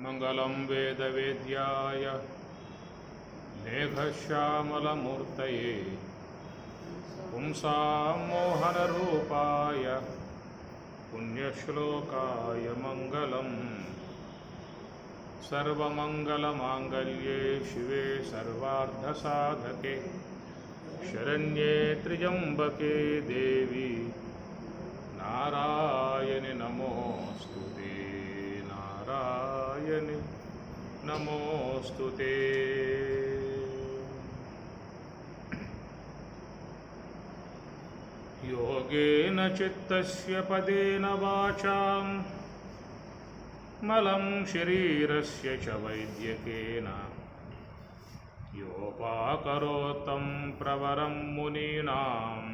మంగళం వేదవేద్యాయ మేఘశ్యామలమూర్తయే పుంసాం మోహనరూపాయ పుణ్యశ్లోకాయ మంగళం. సర్వమంగళమాంగళ్యే శివే సర్వార్ధసాధకే శరణ్యే త్ర్యంబకే దేవి నారాయణి నమోస్తుతే నారాయణి నమోస్తుతే. యోగేన చిత్తస్య పదేన వాచాం మలం శరీరస్య చ వైద్యకేన యోపాకరోత్తం ప్రవరం మునీనాం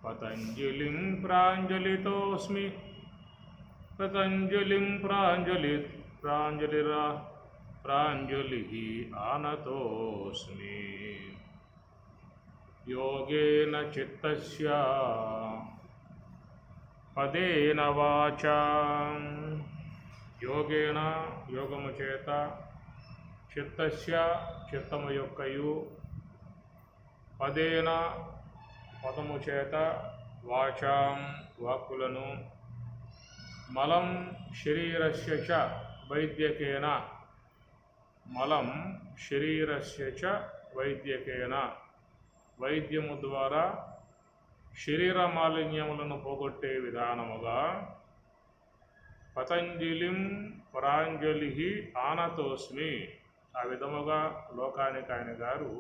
పతంజలిం ప్రాంజలితోస్మి పతంజలిం ప్రాంజలిః ఆనతోస్మి. యోగేన చిత్తస్య పదేన వాచా యోగేన యోగము చేత చిత్తస్య చిత్తము యొక్కయు పదేన పదము చేత వాచాం వాక్కులను మలం శరీరస్య చ వైద్యకేన మలం శరీరస్య చ వైద్యకేన వైద్యము ద్వారా శరీర మాలిన్యములను పోగొట్టే విధానముగా పతంజలిం ప్రాంజలి ఆనతోస్మి ఆ విధముగా లోకానికి ఆయన గారు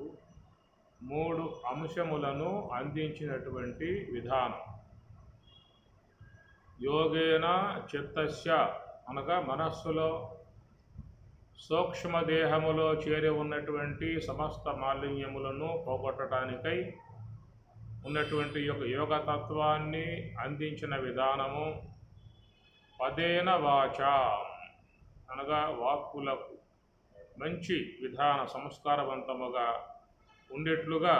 3 అంశములను అందించినటువంటి విధానం. యోగేన చిత్తస్య అనగా మనస్సులో సూక్ష్మదేహములో చేరి ఉన్నటువంటి సమస్త మాలిన్యములను పోగొట్టడానికై ఉన్నటువంటి యోగతత్వాన్ని అందించిన విధానము. పదేన వాచ అనగా వాక్కులకు మంచి విధాన సంస్కారవంతముగా ఉండేట్లుగా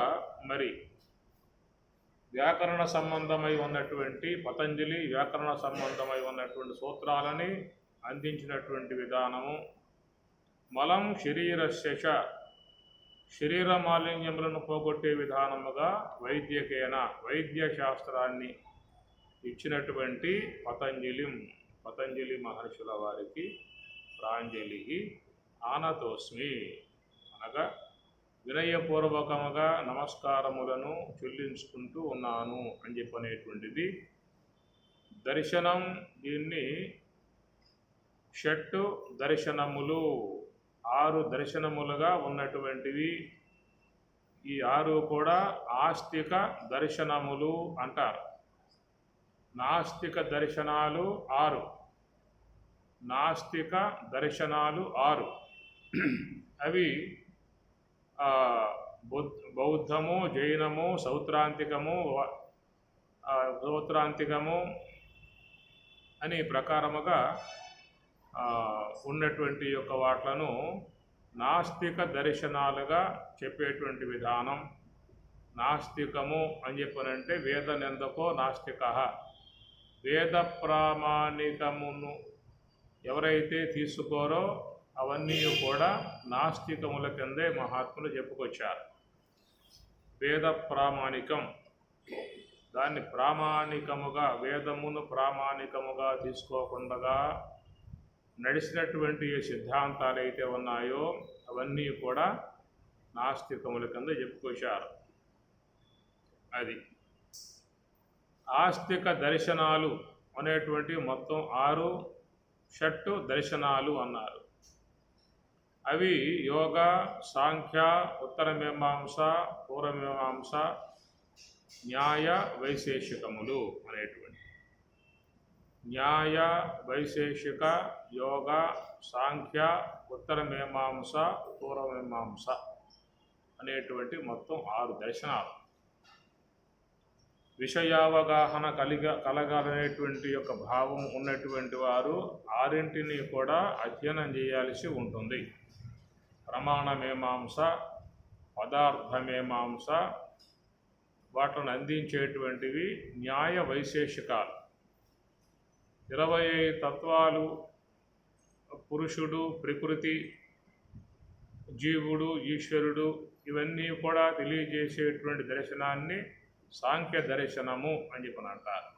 మరి వ్యాకరణ సంబంధమై ఉన్నటువంటి పతంజలి వ్యాకరణ సంబంధమై ఉన్నటువంటి సూత్రాలని అందించినటువంటి విధానము. మలం శరీరస్య చ శరీర మాలిన్యములను పోగొట్టే విధానముగా వైద్యకేన వైద్య శాస్త్రాన్ని ఇచ్చినటువంటి పతంజలి మహర్షుల వారికి ప్రాంజలి ఆనతోస్మి అనగా వినయపూర్వకముగా నమస్కారములను చెల్లించుకుంటూ ఉన్నాను అని చెప్పనేటువంటిది దర్శనం. దీన్ని షట్టు దర్శనములు 6 దర్శనములుగా ఉన్నటువంటివి. ఈ 6 కూడా ఆస్తిక దర్శనములు అంటారు. నాస్తిక దర్శనాలు 6 నాస్తిక దర్శనాలు 6 అవి బౌద్ధము జైనము సౌత్రాంతికము అని ప్రకారముగా ఉన్నటువంటి యొక్క వాట్లను నాస్తిక దర్శనాలుగా చెప్పేటువంటి విధానం. నాస్తికము అని చెప్పనంటే వేద నిందకో నాస్తిక వేద ప్రామాణికమును ఎవరైతే తీసుకోరో అవన్నీ కూడా నాస్తికముల కిందే మహాత్ములు చెప్పుకొచ్చారు. వేద ప్రామాణికం దాన్ని ప్రామాణికముగా వేదమును ప్రామాణికముగా తీసుకోకుండా నడిచినటువంటి ఏ సిద్ధాంతాలు అయితే ఉన్నాయో అవన్నీ కూడా నాస్తికముల కింద చెప్పుకొచ్చారు. అది ఆస్తిక దర్శనాలు అనేటువంటి మొత్తం 6 షట్టు దర్శనాలు అన్నారు. అవి యోగ సాంఖ్య ఉత్తర మీమాంస పూర్వమీమాంస న్యాయ వైశేషికములు అనేటువంటి న్యాయ వైశేషిక యోగ సాంఖ్య ఉత్తర మీమాంస పూర్వమీమాంస అనేటువంటి మొత్తం 6 దర్శనాలు. విషయావగాహన కలగాలనేటువంటి యొక్క భావం ఉన్నటువంటి వారు 6 కూడా అధ్యయనం చేయాల్సి ఉంటుంది. ప్రమాణమీమాంస పదార్థమీమాంస వాటిని అందించేటువంటివి న్యాయ వైశేషికాలు. 25 తత్వాలు పురుషుడు, ప్రకృతి, జీవుడు, ఈశ్వరుడు ఇవన్నీ కూడా తెలియజేసేటువంటి దర్శనాన్ని సాంఖ్య దర్శనము అని చెప్పని అంటారు.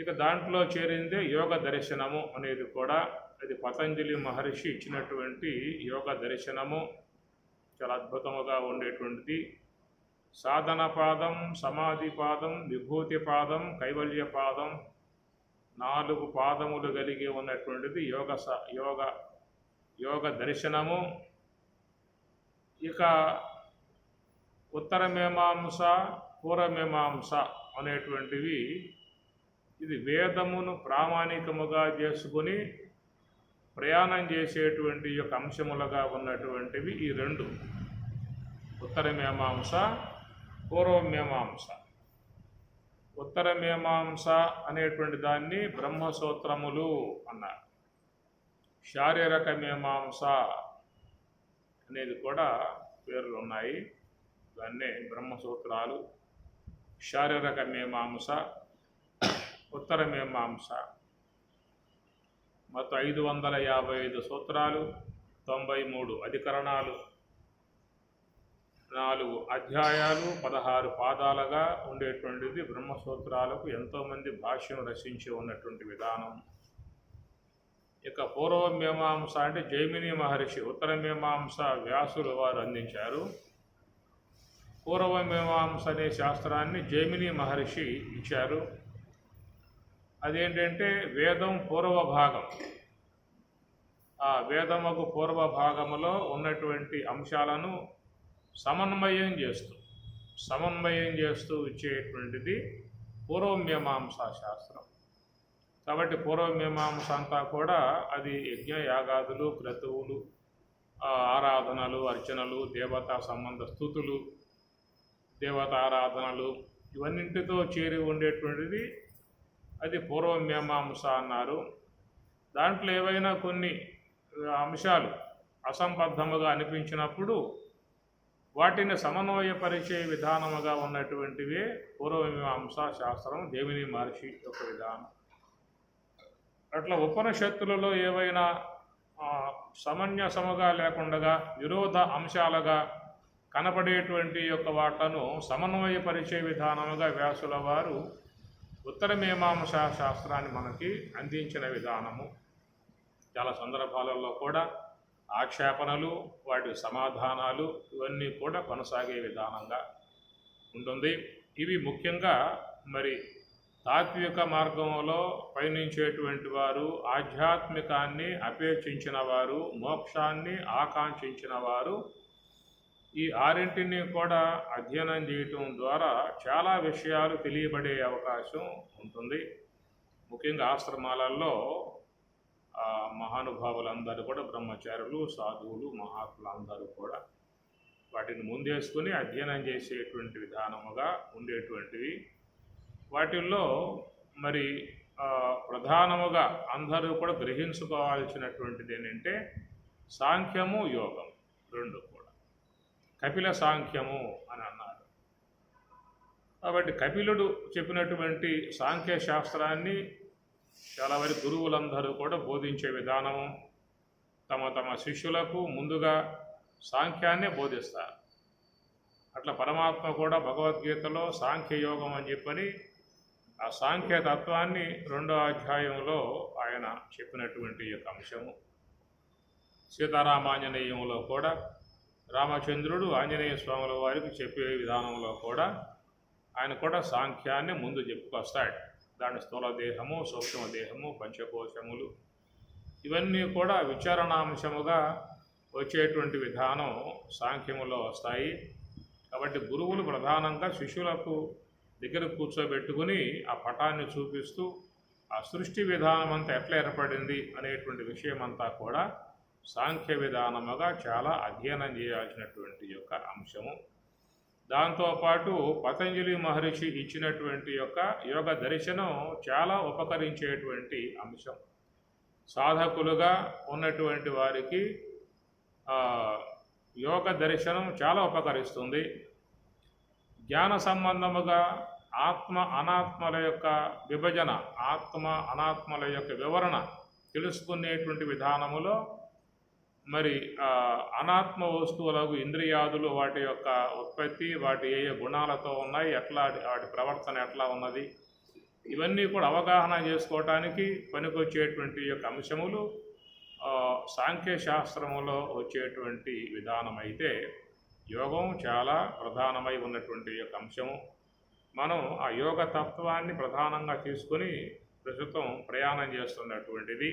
ఇక దాంట్లో చేరిందే యోగ దర్శనము అనేది కూడా, అది పతంజలి మహర్షి ఇచ్చినటువంటి యోగ దర్శనము. చాలా అద్భుతముగా ఉండేటువంటిది. సాధన పాదం, సమాధి పాదం, విభూతి పాదం, కైవల్య పాదం, 4 పాదములు కలిగి ఉన్నటువంటిది యోగ దర్శనము. ఇక ఉత్తరమీమాంస, పూర్వమీమాంస అనేటువంటివి, ఇది వేదమును ప్రామాణికముగా చేసుకుని ప్రయాణం చేసేటువంటి యొక్క అంశములుగా ఉన్నటువంటివి ఈ 2, ఉత్తరమీమాంస, పూర్వమీమాంస. ఉత్తరమీమాంస అనేటువంటి దాన్ని బ్రహ్మసూత్రములు అన్నారు. శారీరక మీమాంస అనేది కూడా పేర్లు ఉన్నాయి, దాన్నే బ్రహ్మసూత్రాలు. శారీరక మీమాంస, ఉత్తరమీమాంస. మొత్తం 555 సూత్రాలు, 93 అధికరణాలు, 4 అధ్యాయాలు, 16 పాదాలుగా ఉండేటువంటిది బ్రహ్మసూత్రాలకు ఎంతోమంది భాష్యం రచించి ఉన్నటువంటి విధానం. ఇక పూర్వమీమాంస అంటే జైమిని మహర్షి, ఉత్తరమీమాంస వ్యాసులు వారు అందించారు. పూర్వమీమాంస అనే శాస్త్రాన్ని జైమిని మహర్షి ఇచ్చారు. అదేంటంటే వేదం పూర్వ భాగం, ఆ వేదముకు పూర్వ భాగములో ఉన్నటువంటి అంశాలను సమన్వయం చేస్తూ ఇచ్చేటువంటిది పూర్వమీమాంసా శాస్త్రం. కాబట్టి పూర్వమీమాంస అంతా కూడా అది యజ్ఞయాగాదులు, క్రతువులు, ఆరాధనలు, అర్చనలు, దేవతా సంబంధ స్థుతులు, దేవతారాధనలు ఇవన్నింటితో చేరి ఉండేటువంటిది అది పూర్వమీమాంస అన్నారు. దాంట్లో ఏవైనా కొన్ని అంశాలు అసంబద్ధముగా అనిపించినప్పుడు వాటిని సమన్వయపరిచే విధానముగా ఉన్నటువంటివే పూర్వమీమాంసా శాస్త్రం, జైమిని మహర్షి యొక్క విధానం. అట్లా ఉపనిషత్తులలో ఏవైనా సమంజసముగా లేకుండా విరోధ అంశాలుగా కనపడేటువంటి యొక్క వాటను సమన్వయపరిచే విధానముగా వ్యాసుల వారు ఉత్తరమీమాంసా శాస్త్రాన్ని మనకి అందించిన విధానము. చాలా సందర్భాలలో కూడా ఆక్షేపణలు, వాటి సమాధానాలు ఇవన్నీ కూడా కొనసాగే విధానంగా ఉంటుంది. ఇవి ముఖ్యంగా మరి తాత్విక మార్గంలో పయనించేటువంటి వారు, ఆధ్యాత్మికాన్ని అపేక్షించిన వారు, మోక్షాన్ని ఆకాంక్షించిన వారు ఈ 6 కూడా అధ్యయనం చేయటం ద్వారా చాలా విషయాలు తెలియబడే అవకాశం ఉంటుంది. ముఖ్యంగా ఆశ్రమాలలో మహానుభావులందరూ కూడా, బ్రహ్మచారులు, సాధువులు, మహాత్ములు అందరూ కూడా వాటిని ముందేసుకుని అధ్యయనం చేసేటువంటి విధానముగా ఉండేటువంటివి. వాటిల్లో మరి ప్రధానముగా అందరూ కూడా గ్రహించుకోవాల్సినటువంటిది ఏంటంటే సాంఖ్యము, యోగం 2 కూడా. కపిల సాంఖ్యము అని అన్నారు. కాబట్టి కపిలుడు చెప్పినటువంటి సాంఖ్య శాస్త్రాన్ని చాలా వరకు గురువులందరూ కూడా బోధించే విధానము. తమ శిష్యులకు ముందుగా సాంఖ్యాన్నే బోధిస్తారు. అట్లా పరమాత్మ కూడా భగవద్గీతలో సాంఖ్యయోగం అని చెప్పని ఆ సాంఖ్య తత్వాన్ని 2వ అధ్యాయంలో ఆయన చెప్పినటువంటి యొక్క అంశము. సీతారామాంజనేయంలో కూడా రామచంద్రుడు ఆంజనేయ స్వాముల వారికి చెప్పే విధానంలో కూడా ఆయన కూడా సాంఖ్యాన్ని ముందు చెప్పుకొస్తాడు. దాని స్థూల దేహము, సూక్ష్మ దేహము, పంచకోశములు ఇవన్నీ కూడా విచారణాంశముగా వచ్చేటువంటి విధానం సాంఖ్యములో వస్తాయి. కాబట్టి గురువులు ప్రధానంగా శిష్యులకు దగ్గర కూర్చోబెట్టుకుని ఆ పటాన్ని చూపిస్తూ ఆ సృష్టి విధానం అంతా ఎట్లా ఏర్పడింది అనేటువంటి విషయం అంతా కూడా సాంఖ్య విధానముగా చాలా అధ్యయనం చేయాల్సినటువంటి యొక్క అంశము. దాంతోపాటు పతంజలి మహర్షి ఇచ్చినటువంటి యొక్క యోగ దర్శనం చాలా ఉపకరించేటువంటి అంశం. సాధకులుగా ఉన్నటువంటి వారికి యోగ దర్శనం చాలా ఉపకరిస్తుంది. జ్ఞాన సంబంధముగా ఆత్మ అనాత్మల యొక్క విభజన, ఆత్మ అనాత్మల యొక్క వివరణ తెలుసుకునేటువంటి విధానములో మరి అనాత్మ వస్తువులకు ఇంద్రియాదులు వాటి యొక్క ఉత్పత్తి, వాటి ఏ గుణాలతో ఉన్నాయి, ఎట్లా వాటి ప్రవర్తన ఎట్లా ఉన్నది, ఇవన్నీ కూడా అవగాహన చేసుకోవటానికి పనికొచ్చేటువంటి యొక్క అంశములు సాంఖ్యశాస్త్రములో వచ్చేటువంటి విధానం అయితే, యోగం చాలా ప్రధానమై ఉన్నటువంటి యొక్క అంశము. మనం ఆ యోగ తత్వాన్ని ప్రధానంగా తీసుకొని ప్రస్తుతం ప్రయాణం చేస్తున్నటువంటిది.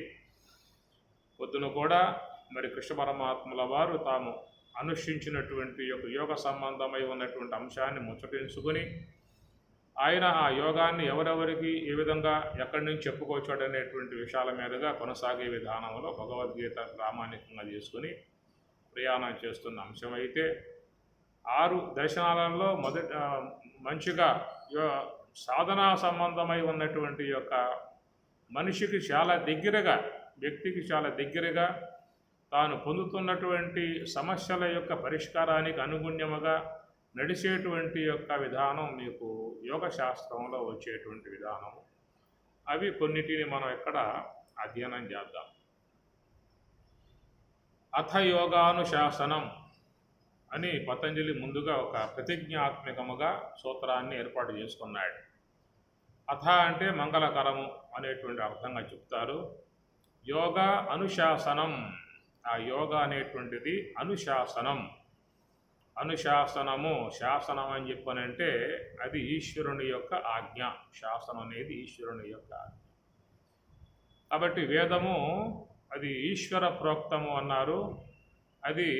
పొద్దున కూడా మరి కృష్ణ పరమాత్మల వారు తాము అనుష్ఠించినటువంటి యొక్క యోగ సంబంధమై ఉన్నటువంటి అంశాన్ని ముచ్చటించుకొని ఆయన ఆ యోగాన్ని ఎవరెవరికి ఏ విధంగా ఎక్కడి నుంచి చెప్పుకోవచ్చాడు అనేటువంటి విషయాల మీదుగా కొనసాగే విధానంలో భగవద్గీత ప్రామాణికంగా తీసుకుని ప్రయాణం చేస్తున్న అంశం అయితే, 6 దర్శనాలలో మంచిగా సాధనా సంబంధమై ఉన్నటువంటి యొక్క మనిషికి చాలా దగ్గరగా, వ్యక్తికి చాలా దగ్గరగా తాను పొందుతున్నటువంటి సమస్యల యొక్క పరిష్కారానికి అనుగుణ్యముగా నడిచేటువంటి యొక్క విధానం మీకు యోగ శాస్త్రంలో వచ్చేటువంటి విధానము. అవి కొన్నిటిని మనం ఇక్కడ అధ్యయనం చేద్దాం. అథ యోగానుశాసనం అని పతంజలి ముందుగా ఒక ప్రతిజ్ఞాత్మకముగా సూత్రాన్ని ఏర్పాటు చేసుకున్నాడు. అథ అంటే మంగళకరము అనేటువంటి అర్థంగా చెప్తారు. యోగ అనుశాసనం, ఆ యోగ అనేటువంటిది అనుశాసనం. అనుశాసనము, శాసనం అని చెప్పనంటే అది ఈశ్వరుని యొక్క ఆజ్ఞ. శాసనం అనేది ఈశ్వరుని యొక్క ఆజ్ఞ. కాబట్టి వేదము అది ఈశ్వర ప్రోక్తము అన్నారు. అది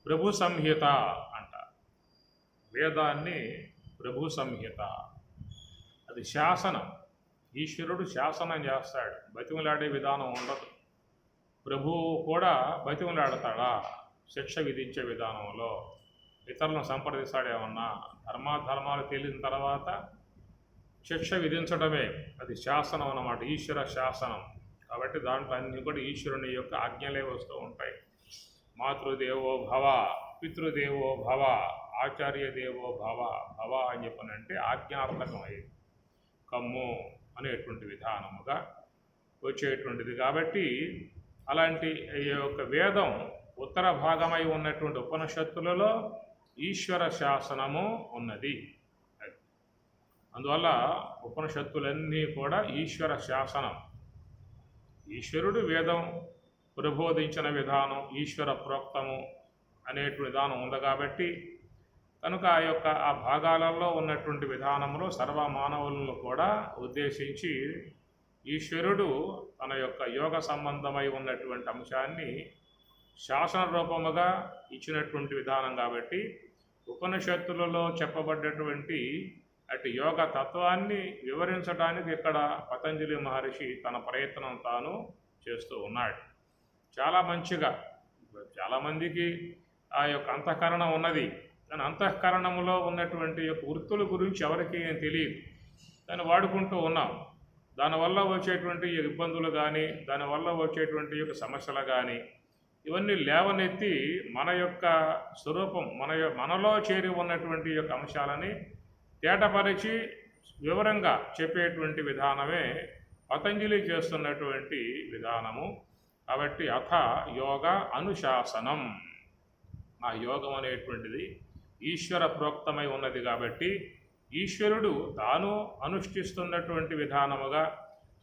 ప్రభు సంహిత అంటారు. వేదాన్ని ప్రభు సంహిత, అది శాసనం. ఈశ్వరుడు శాసనం చేస్తాడు, బతిమలాడే విధానం ఉండదు. ప్రభువు కూడా బతిమలాడతాడా? శిక్ష విధించే విధానంలో ఇతరులను సంప్రదిస్తాడేమన్నా? ధర్మాలు తేలిన తర్వాత శిక్ష విధించడమే అది శాసనం అన్నమాట, ఈశ్వర శాసనం. కాబట్టి దాంట్లో అన్నీ కూడా ఈశ్వరుని యొక్క ఆజ్ఞలే వస్తూ ఉంటాయి. మాతృదేవో భవ, పితృదేవో భవ, ఆచార్య దేవో భవ. భవ అని చెప్పనంటే ఆజ్ఞార్థకం అయ్యేది, కమ్ము అనేటువంటి విధానముగా వచ్చేటువంటిది. కాబట్టి అలాంటి ఈ యొక్క వేదం ఉత్తర భాగమై ఉన్నటువంటి ఉపనిషత్తులలో ఈశ్వర శాసనము ఉన్నది. అందువల్ల ఉపనిషత్తులన్నీ కూడా ఈశ్వర శాసనం. ఈశ్వరుడు వేదం ప్రబోధించిన విధానం ఈశ్వర ప్రోక్తము అనేటువంటి విధానం ఉంది. కాబట్టి కనుక ఆ భాగాలలో ఉన్నటువంటి విధానంలో సర్వమానవులను కూడా ఉద్దేశించి ఈశ్వరుడు తన యొక్క యోగ సంబంధమై ఉన్నటువంటి అంశాన్ని శాసన రూపముగా ఇచ్చినటువంటి విధానం. కాబట్టి ఉపనిషత్తులలో చెప్పబడ్డటువంటి అటు యోగ తత్వాన్ని వివరించడానికి ఇక్కడ పతంజలి మహర్షి తన ప్రయత్నం తాను చేస్తూ ఉన్నాడు. చాలా మంచిగా, చాలామందికి ఆ యొక్క అంతఃకరణం ఉన్నది, దాని అంతఃకరణములో ఉన్నటువంటి యొక్క వృత్తుల గురించి ఎవరికి తెలియదు, దాన్ని వాడుకుంటూ ఉన్నాం. దానివల్ల వచ్చేటువంటి ఇబ్బందులు కానీ, దానివల్ల వచ్చేటువంటి యొక్క సమస్యలు కానీ, ఇవన్నీ లేవనెత్తి మన యొక్క స్వరూపం, మనలో చేరి ఉన్నటువంటి యొక్క అంశాలని తేటపరిచి వివరంగా చెప్పేటువంటి విధానమే పతంజలి చేస్తున్నటువంటి విధానము. కాబట్టి అథ యోగ అనుశాసనం, ఆ యోగం అనేటువంటిది ఈశ్వర ప్రోక్తమై ఉన్నది. కాబట్టి ఈశ్వరుడు తాను అనుష్ఠిస్తున్నటువంటి విధానముగా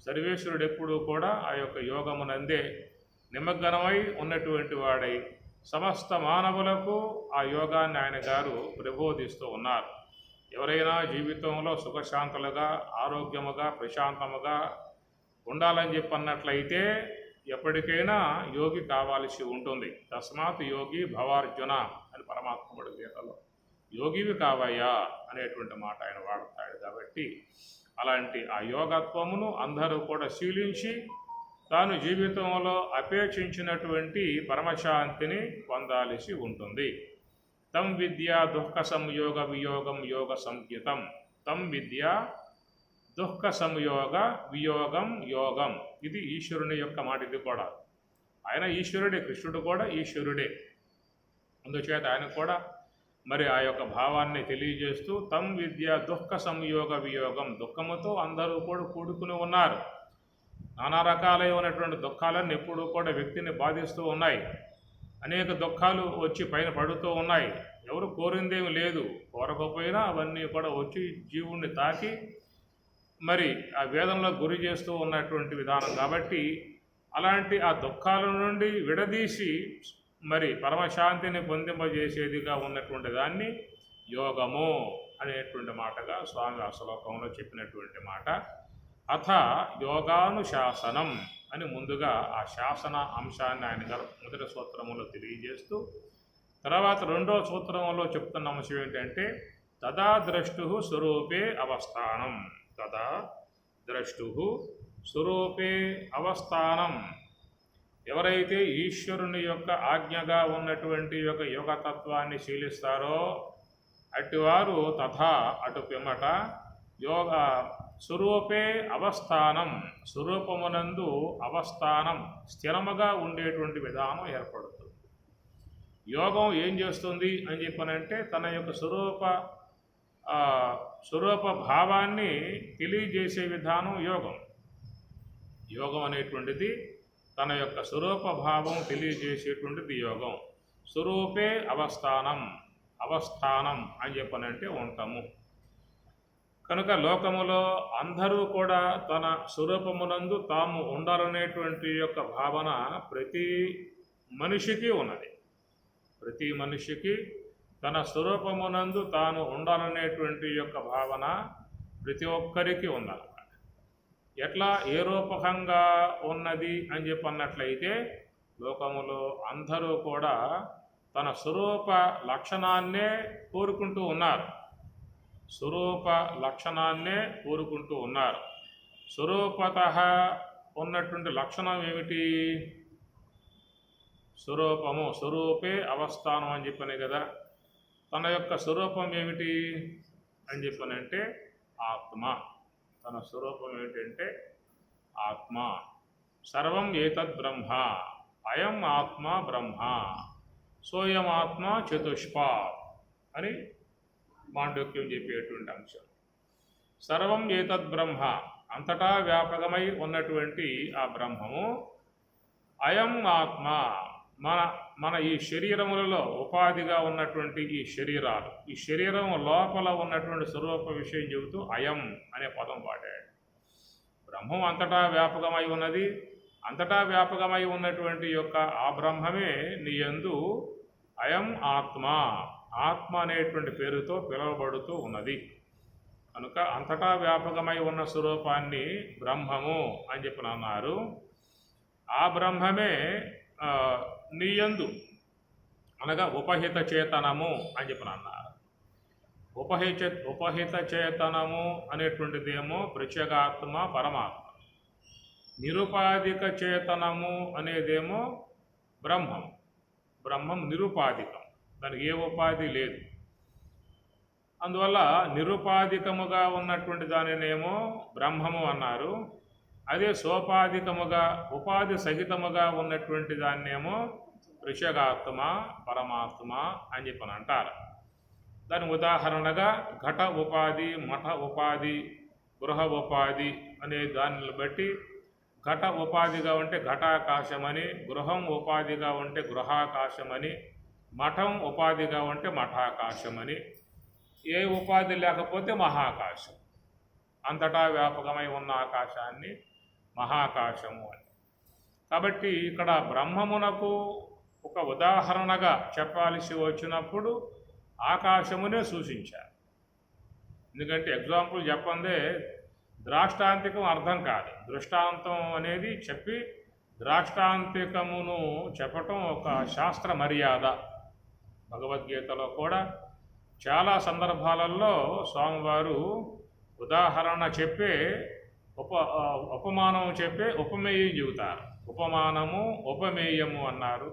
సర్వేశ్వరుడు ఎప్పుడూ కూడా ఆ యొక్క యోగమునందే నిమగ్నమై ఉన్నటువంటి వాడై సమస్త మానవులకు ఆ యోగాన్ని ఆయన గారు ప్రబోధిస్తూ ఉన్నారు. ఎవరైనా జీవితంలో సుఖశాంతులుగా, ఆరోగ్యముగా, ప్రశాంతముగా ఉండాలని చెప్పన్నట్లయితే ఎప్పటికైనా యోగి కావాల్సి ఉంటుంది. తస్మాత్ యోగి భవార్జున అని పరమాత్ముడు గీతలో యోగివి కావయ్యా అనేటువంటి మాట ఆయన వాడతాడు. కాబట్టి అలాంటి ఆ యోగత్వమును అందరూ కూడా శీలించి తాను జీవితంలో అపేక్షించినటువంటి పరమశాంతిని పొందాల్సి ఉంటుంది. తం విద్యా దుఃఖ సంయోగ వియోగం యోగ సంయుతం. తం విద్యా దుఃఖ సంయోగ వియోగం యోగం. ఇది ఈశ్వరుని యొక్క మాట. ఇది కూడా ఆయన ఈశ్వరుడే, కృష్ణుడు కూడా ఈశ్వరుడే. అందుచేత ఆయన కూడా మరి ఆ యొక్క భావాన్ని తెలియజేస్తూ తం విద్య దుఃఖ సంయోగ వియోగం, దుఃఖముతో అందరూ కూడా కూడుకుని ఉన్నారు. నానా రకాలైనటువంటి దుఃఖాలన్నీ ఎప్పుడూ కూడా వ్యక్తిని బాధిస్తూ ఉన్నాయి. అనేక దుఃఖాలు వచ్చి పైన పడుతూ ఉన్నాయి. ఎవరు కోరిందేమి లేదు, కోరకపోయినా అవన్నీ కూడా వచ్చి జీవుణ్ణి తాకి మరి ఆ వేదనలో గురి చేస్తూ ఉన్నటువంటి విధానం. కాబట్టి అలాంటి ఆ దుఃఖాల నుండి విడదీసి మరి పరమశాంతిని పొందింపజేసేదిగా ఉన్నటువంటి దాన్ని యోగము అనేటువంటి మాటగా స్వామి ఆ శ్లోకంలో చెప్పినటువంటి మాట. అథ యోగానుశాసనం అని ముందుగా ఆ శాసన అంశాన్ని ఆయన గారు మొదటి సూత్రములో తెలియజేస్తూ, తర్వాత రెండో సూత్రంలో చెప్తున్న అంశం ఏంటంటే తదా ద్రష్టు స్వరూపే అవస్థానం. తదా ద్రష్టు స్వరూపే అవస్థానం. ఎవరైతే ఈశ్వరుని యొక్క ఆజ్ఞగా ఉన్నటువంటి యొక్క యోగతత్వాన్ని శీలిస్తారో అటువారు తథా అటు పిమ్మట యోగ స్వరూపే అవస్థానం, స్వరూపమునందు అవస్థానం స్థిరముగా ఉండేటువంటి విధానం ఏర్పడుతుంది. యోగం ఏం చేస్తుంది అని చెప్పనంటే తన యొక్క స్వరూప భావాన్ని తెలియజేసే విధానం యోగం. యోగం అనేటువంటిది తన యొక్క స్వరూప భావం తెలియజేసేటువంటిది యోగం. స్వరూపే అవస్థానం, అవస్థానం అని చెప్పనంటే ఉంటాము. కనుక లోకములో అందరూ కూడా తన స్వరూపమునందు తాము ఉండాలనేటువంటి యొక్క భావన ప్రతి మనిషికి ఉన్నది. ప్రతి మనిషికి తన స్వరూపమునందు తాను ఉండాలనేటువంటి యొక్క భావన ప్రతి ఒక్కరికి ఉందన్నమాట. ఎట్లా ఏ రూపకంగా ఉన్నది అని చెప్పన్నట్లయితే లోకములో అందరూ కూడా తన స్వరూప లక్షణాన్నే కోరుకుంటూ ఉన్నారు. స్వరూప లక్షణాన్నే కోరుకుంటూ ఉన్నారు. స్వరూపత ఉన్నటువంటి లక్షణం ఏమిటి? స్వరూపము, స్వరూపే అవస్థానం అని చెప్పనే కదా. తన యొక్క స్వరూపం ఏమిటి అని చెప్పనంటే ఆత్మ. తన స్వరూపం ఏమిటంటే ఆత్మ. సర్వం ఏతద్ బ్రహ్మ, అయం ఆత్మ బ్రహ్మ, సోయం ఆత్మ చతుష్పా అని మాండూక్యం చెప్పేటువంటి అంశం. సర్వం ఏతద్ బ్రహ్మ, అంతటా వ్యాపకమై ఉన్నటువంటి ఆ బ్రహ్మము. అయం ఆత్మ, మన ఈ శరీరములలో ఉపాధిగా ఉన్నటువంటి ఈ శరీరాలు, ఈ శరీరం లోపల ఉన్నటువంటి స్వరూప విషయం చెబుతూ అయం అనే పదం వాడాడు. బ్రహ్మం అంతటా వ్యాపకమై ఉన్నది. అంతటా వ్యాపకమై ఉన్నటువంటి యొక్క ఆ బ్రహ్మమే నీ యందు అయం ఆత్మ, ఆత్మ అనేటువంటి పేరుతో పిలువబడుతూ ఉన్నది. కనుక అంతటా వ్యాపకమై ఉన్న స్వరూపాన్ని బ్రహ్మము అని చెప్పి అన్నారు. ఆ బ్రహ్మమే నీయందు అనగా ఉపహిత చేతనము అని చెప్పి అన్నారు. ఉపహిత చేతనము అనేటువంటిదేమో ప్రత్యేగాత్మ పరమాత్మ. నిరుపాధిక చేతనము అనేదేమో బ్రహ్మం. బ్రహ్మం నిరుపాధికం, దానికి ఏ ఉపాధి లేదు. అందువల్ల నిరుపాధికముగా ఉన్నటువంటి దానినేమో బ్రహ్మము అన్నారు. అదే సోపాధికముగా ఉపాధి సహితముగా ఉన్నటువంటి దాన్నేమో ఋషగాత్మ పరమాత్మ అని చెప్పని అంటారు. దాని ఉదాహరణగా ఘట ఉపాధి, మఠ ఉపాధి, గృహ ఉపాధి అనే దానిని బట్టి ఘట ఉపాధిగా ఉంటే ఘటాకాశమని, గృహం ఉపాధిగా ఉంటే గృహాకాశమని, మఠం ఉపాధిగా ఉంటే మఠాకాశమని, ఏ ఉపాధి లేకపోతే మహాకాశం. అంతటా వ్యాపకమై ఉన్న ఆకాశాన్ని మహాకాశము అని. కాబట్టి ఇక్కడ బ్రహ్మమునకు ఒక ఉదాహరణగా చెప్పాల్సి వచ్చినప్పుడు ఆకాశమునే సూచించారు. ఎందుకంటే ఎగ్జాంపుల్ చెప్పందే ద్రాష్టాంతికం అర్థం కాదు. దృష్టాంతం అనేది చెప్పి ద్రాష్టాంతికమును చెప్పటం ఒక శాస్త్ర మర్యాద. భగవద్గీతలో కూడా చాలా సందర్భాలలో స్వామివారు ఉదాహరణ చెప్పే ఉపమానం చెప్పే ఉపమేయం చెబుతారు. ఉపమానము ఉపమేయము అన్నారు,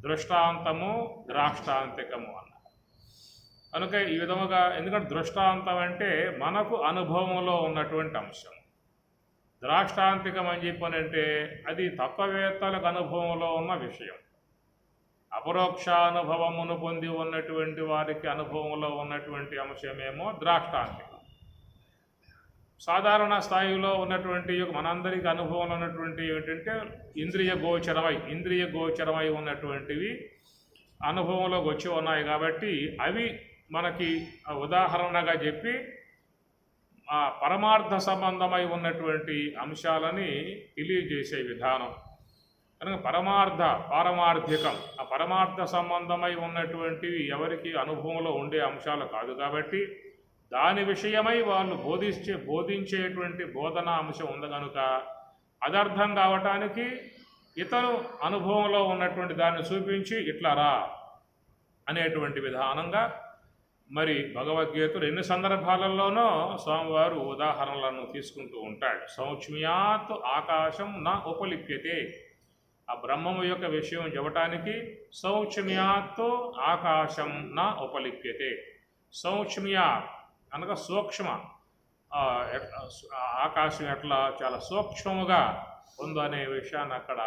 దృష్టాంతము ద్రాష్టాంతికము అన్నారు. కనుక ఈ విధముగా, ఎందుకంటే దృష్టాంతం అంటే మనకు అనుభవంలో ఉన్నటువంటి అంశం. ద్రాష్టాంతికం అని చెప్పనంటే అది తత్వవేత్తలకు అనుభవంలో ఉన్న విషయం. అపరోక్షానుభవమును పొంది ఉన్నటువంటి వారికి అనుభవంలో ఉన్నటువంటి అంశమేమో ద్రాష్టాంతికం. సాధారణ స్థాయిలో ఉన్నటువంటి మనందరికీ అనుభవంలో ఉన్నటువంటి ఏంటంటే ఇంద్రియ గోచరమై ఉన్నటువంటివి అనుభవంలోకి వచ్చి ఉన్నాయి కాబట్టి అవి మనకి ఉదాహరణగా చెప్పి ఆ పరమార్థ సంబంధమై ఉన్నటువంటి అంశాలని తెలియజేసే విధానం. కనుక పారమార్థికం ఆ పరమార్థ సంబంధమై ఉన్నటువంటివి ఎవరికి అనుభవంలో ఉండే అంశాలు కాదు కాబట్టి దాని విషయమై వాళ్ళు బోధించేటువంటి బోధనా అంశం ఉంది కనుక అది అర్థం కావటానికి ఇతరు అనుభవంలో ఉన్నటువంటి దాన్ని చూపించి ఇట్లా రా అనేటువంటి విధానంగా మరి భగవద్గీతలు ఎన్ని సందర్భాలలోనో స్వామివారు ఉదాహరణలను తీసుకుంటూ ఉంటాడు. సౌక్ష్మ్యాత్ ఆకాశం నా ఉపలిప్యతే, ఆ బ్రహ్మము యొక్క విషయం చెప్పటానికి సౌక్ష్మ్యాత్ ఆకాశం నా ఉపలిప్యతే. సౌక్ష్మ్యాత్ అనగా సూక్ష్మ, ఆకాశం ఎట్లా చాలా సూక్ష్మముగా ఉందో అనే విషయాన్ని అక్కడ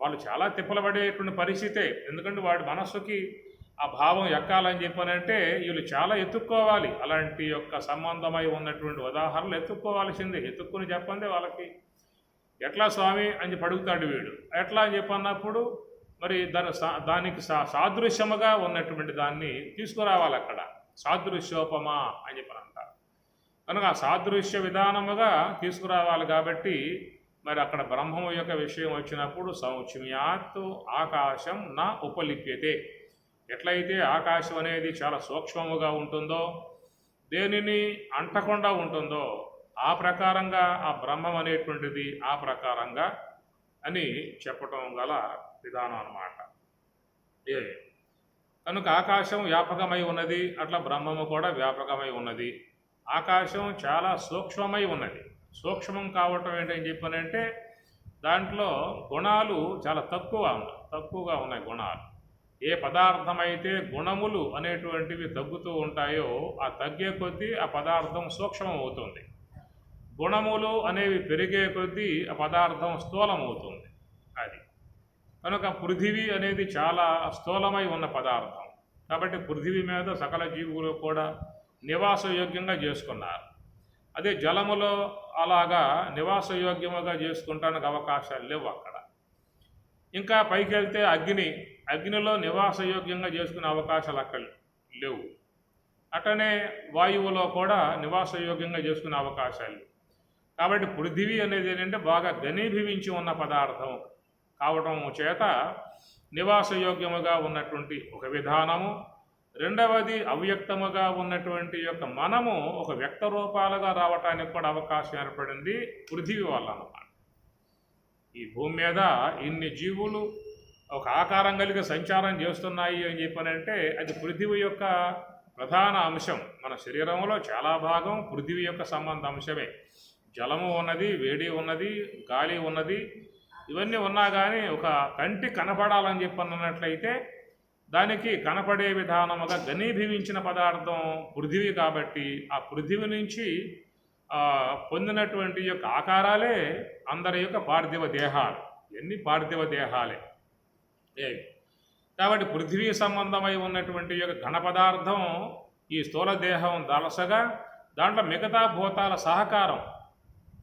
వాళ్ళు చాలా తిప్పలబడేటువంటి పరిస్థితే. ఎందుకంటే వాడి మనస్సుకి ఆ భావం ఎక్కాలని చెప్పానంటే వీళ్ళు చాలా ఎత్తుక్కోవాలి. అలాంటి యొక్క సంబంధమై ఉన్నటువంటి ఉదాహరణలు ఎత్తుక్కోవాల్సిందే. ఎత్తుక్కుని చెప్పండి వాళ్ళకి ఎట్లా స్వామి అని చెప్పి అడుగుతాడు వీడు. ఎట్లా అని చెప్పన్నప్పుడు మరి దానికి సాదృశ్యముగా ఉన్నటువంటి దాన్ని తీసుకురావాలి. అక్కడ సాదృశ్యోపమా అని చెప్పని అంటారు. కనుక ఆ సాదృశ్య విధానముగా తీసుకురావాలి కాబట్టి మరి అక్కడ బ్రహ్మము యొక్క విషయం వచ్చినప్పుడు సౌక్ష్మ్యాత్ ఆకాశం నా ఉపలిప్యతే. ఎట్లయితే ఆకాశం అనేది చాలా సూక్ష్మముగా ఉంటుందో, దేనిని అంటకుండా ఉంటుందో ఆ ప్రకారంగా ఆ బ్రహ్మం అనేటువంటిది ఆ ప్రకారంగా అని చెప్పటం గల విధానం అన్నమాట. కనుక ఆకాశం వ్యాపకమై ఉన్నది, అట్లా బ్రహ్మము కూడా వ్యాపకమై ఉన్నది. ఆకాశం చాలా సూక్ష్మమై ఉన్నది. సూక్ష్మం కావటం ఏంటని చెప్పానంటే దాంట్లో గుణాలు చాలా తక్కువగా ఉన్నాయి గుణాలు. ఏ పదార్థమైతే గుణములు అనేటువంటివి తగ్గుతూ ఉంటాయో ఆ తగ్గే కొద్దీ ఆ పదార్థం సూక్ష్మం అవుతుంది. గుణములు అనేవి పెరిగే కొద్దీ ఆ పదార్థం స్థూలం అవుతుంది. అది కనుక పృథివీ అనేది చాలా స్థూలమై ఉన్న పదార్థం కాబట్టి పృథివీ మీద సకల జీవులు కూడా నివాసయోగ్యంగా చేసుకున్నారు. అదే జలములో అలాగా నివాసయోగ్యముగా చేసుకుంటానికి అవకాశాలు లేవు అక్కడ. ఇంకా పైకి వెళ్తే అగ్నిలో నివాసయోగ్యంగా చేసుకునే అవకాశాలు అక్కడ లేవు. అట్లనే వాయువులో కూడా నివాసయోగ్యంగా చేసుకునే అవకాశాలు. కాబట్టి పృథివీ అనేది ఏంటంటే బాగా ఘనీభవించి ఉన్న పదార్థం కావటం చేత నివాసయోగ్యముగా ఉన్నటువంటి ఒక విధానము. రెండవది అవ్యక్తముగా ఉన్నటువంటి యొక్క మనము ఒక వ్యక్త రూపాలుగా రావటానికి కూడా అవకాశం ఏర్పడింది పృథివీ వల్ల అన్నమాట. ఈ భూమి మీద ఇన్ని జీవులు ఒక ఆకారం కలిగి సంచారం చేస్తున్నాయి అని చెప్పానంటే అది పృథివీ యొక్క ప్రధాన అంశం. మన శరీరంలో చాలా భాగం పృథివీ యొక్క సంబంధ అంశమే. జలము ఉన్నది, వేడి ఉన్నది, గాలి ఉన్నది, ఇవన్నీ ఉన్నా కానీ ఒక కంటి కనపడాలని చెప్పన్నట్లయితే దానికి కనపడే విధానముగా ఘనీభవించిన పదార్థం పృథివీ కాబట్టి ఆ పృథివీ నుంచి పొందినటువంటి యొక్క ఆకారాలే అందరి యొక్క పార్థివ దేహాలు. ఎన్ని పార్థివ దేహాలే. కాబట్టి పృథివీ సంబంధమై ఉన్నటువంటి యొక్క ఘన పదార్థం ఈ స్థూల దేహం దళసగా దాంట్లో మిగతా భూతాల సహకారం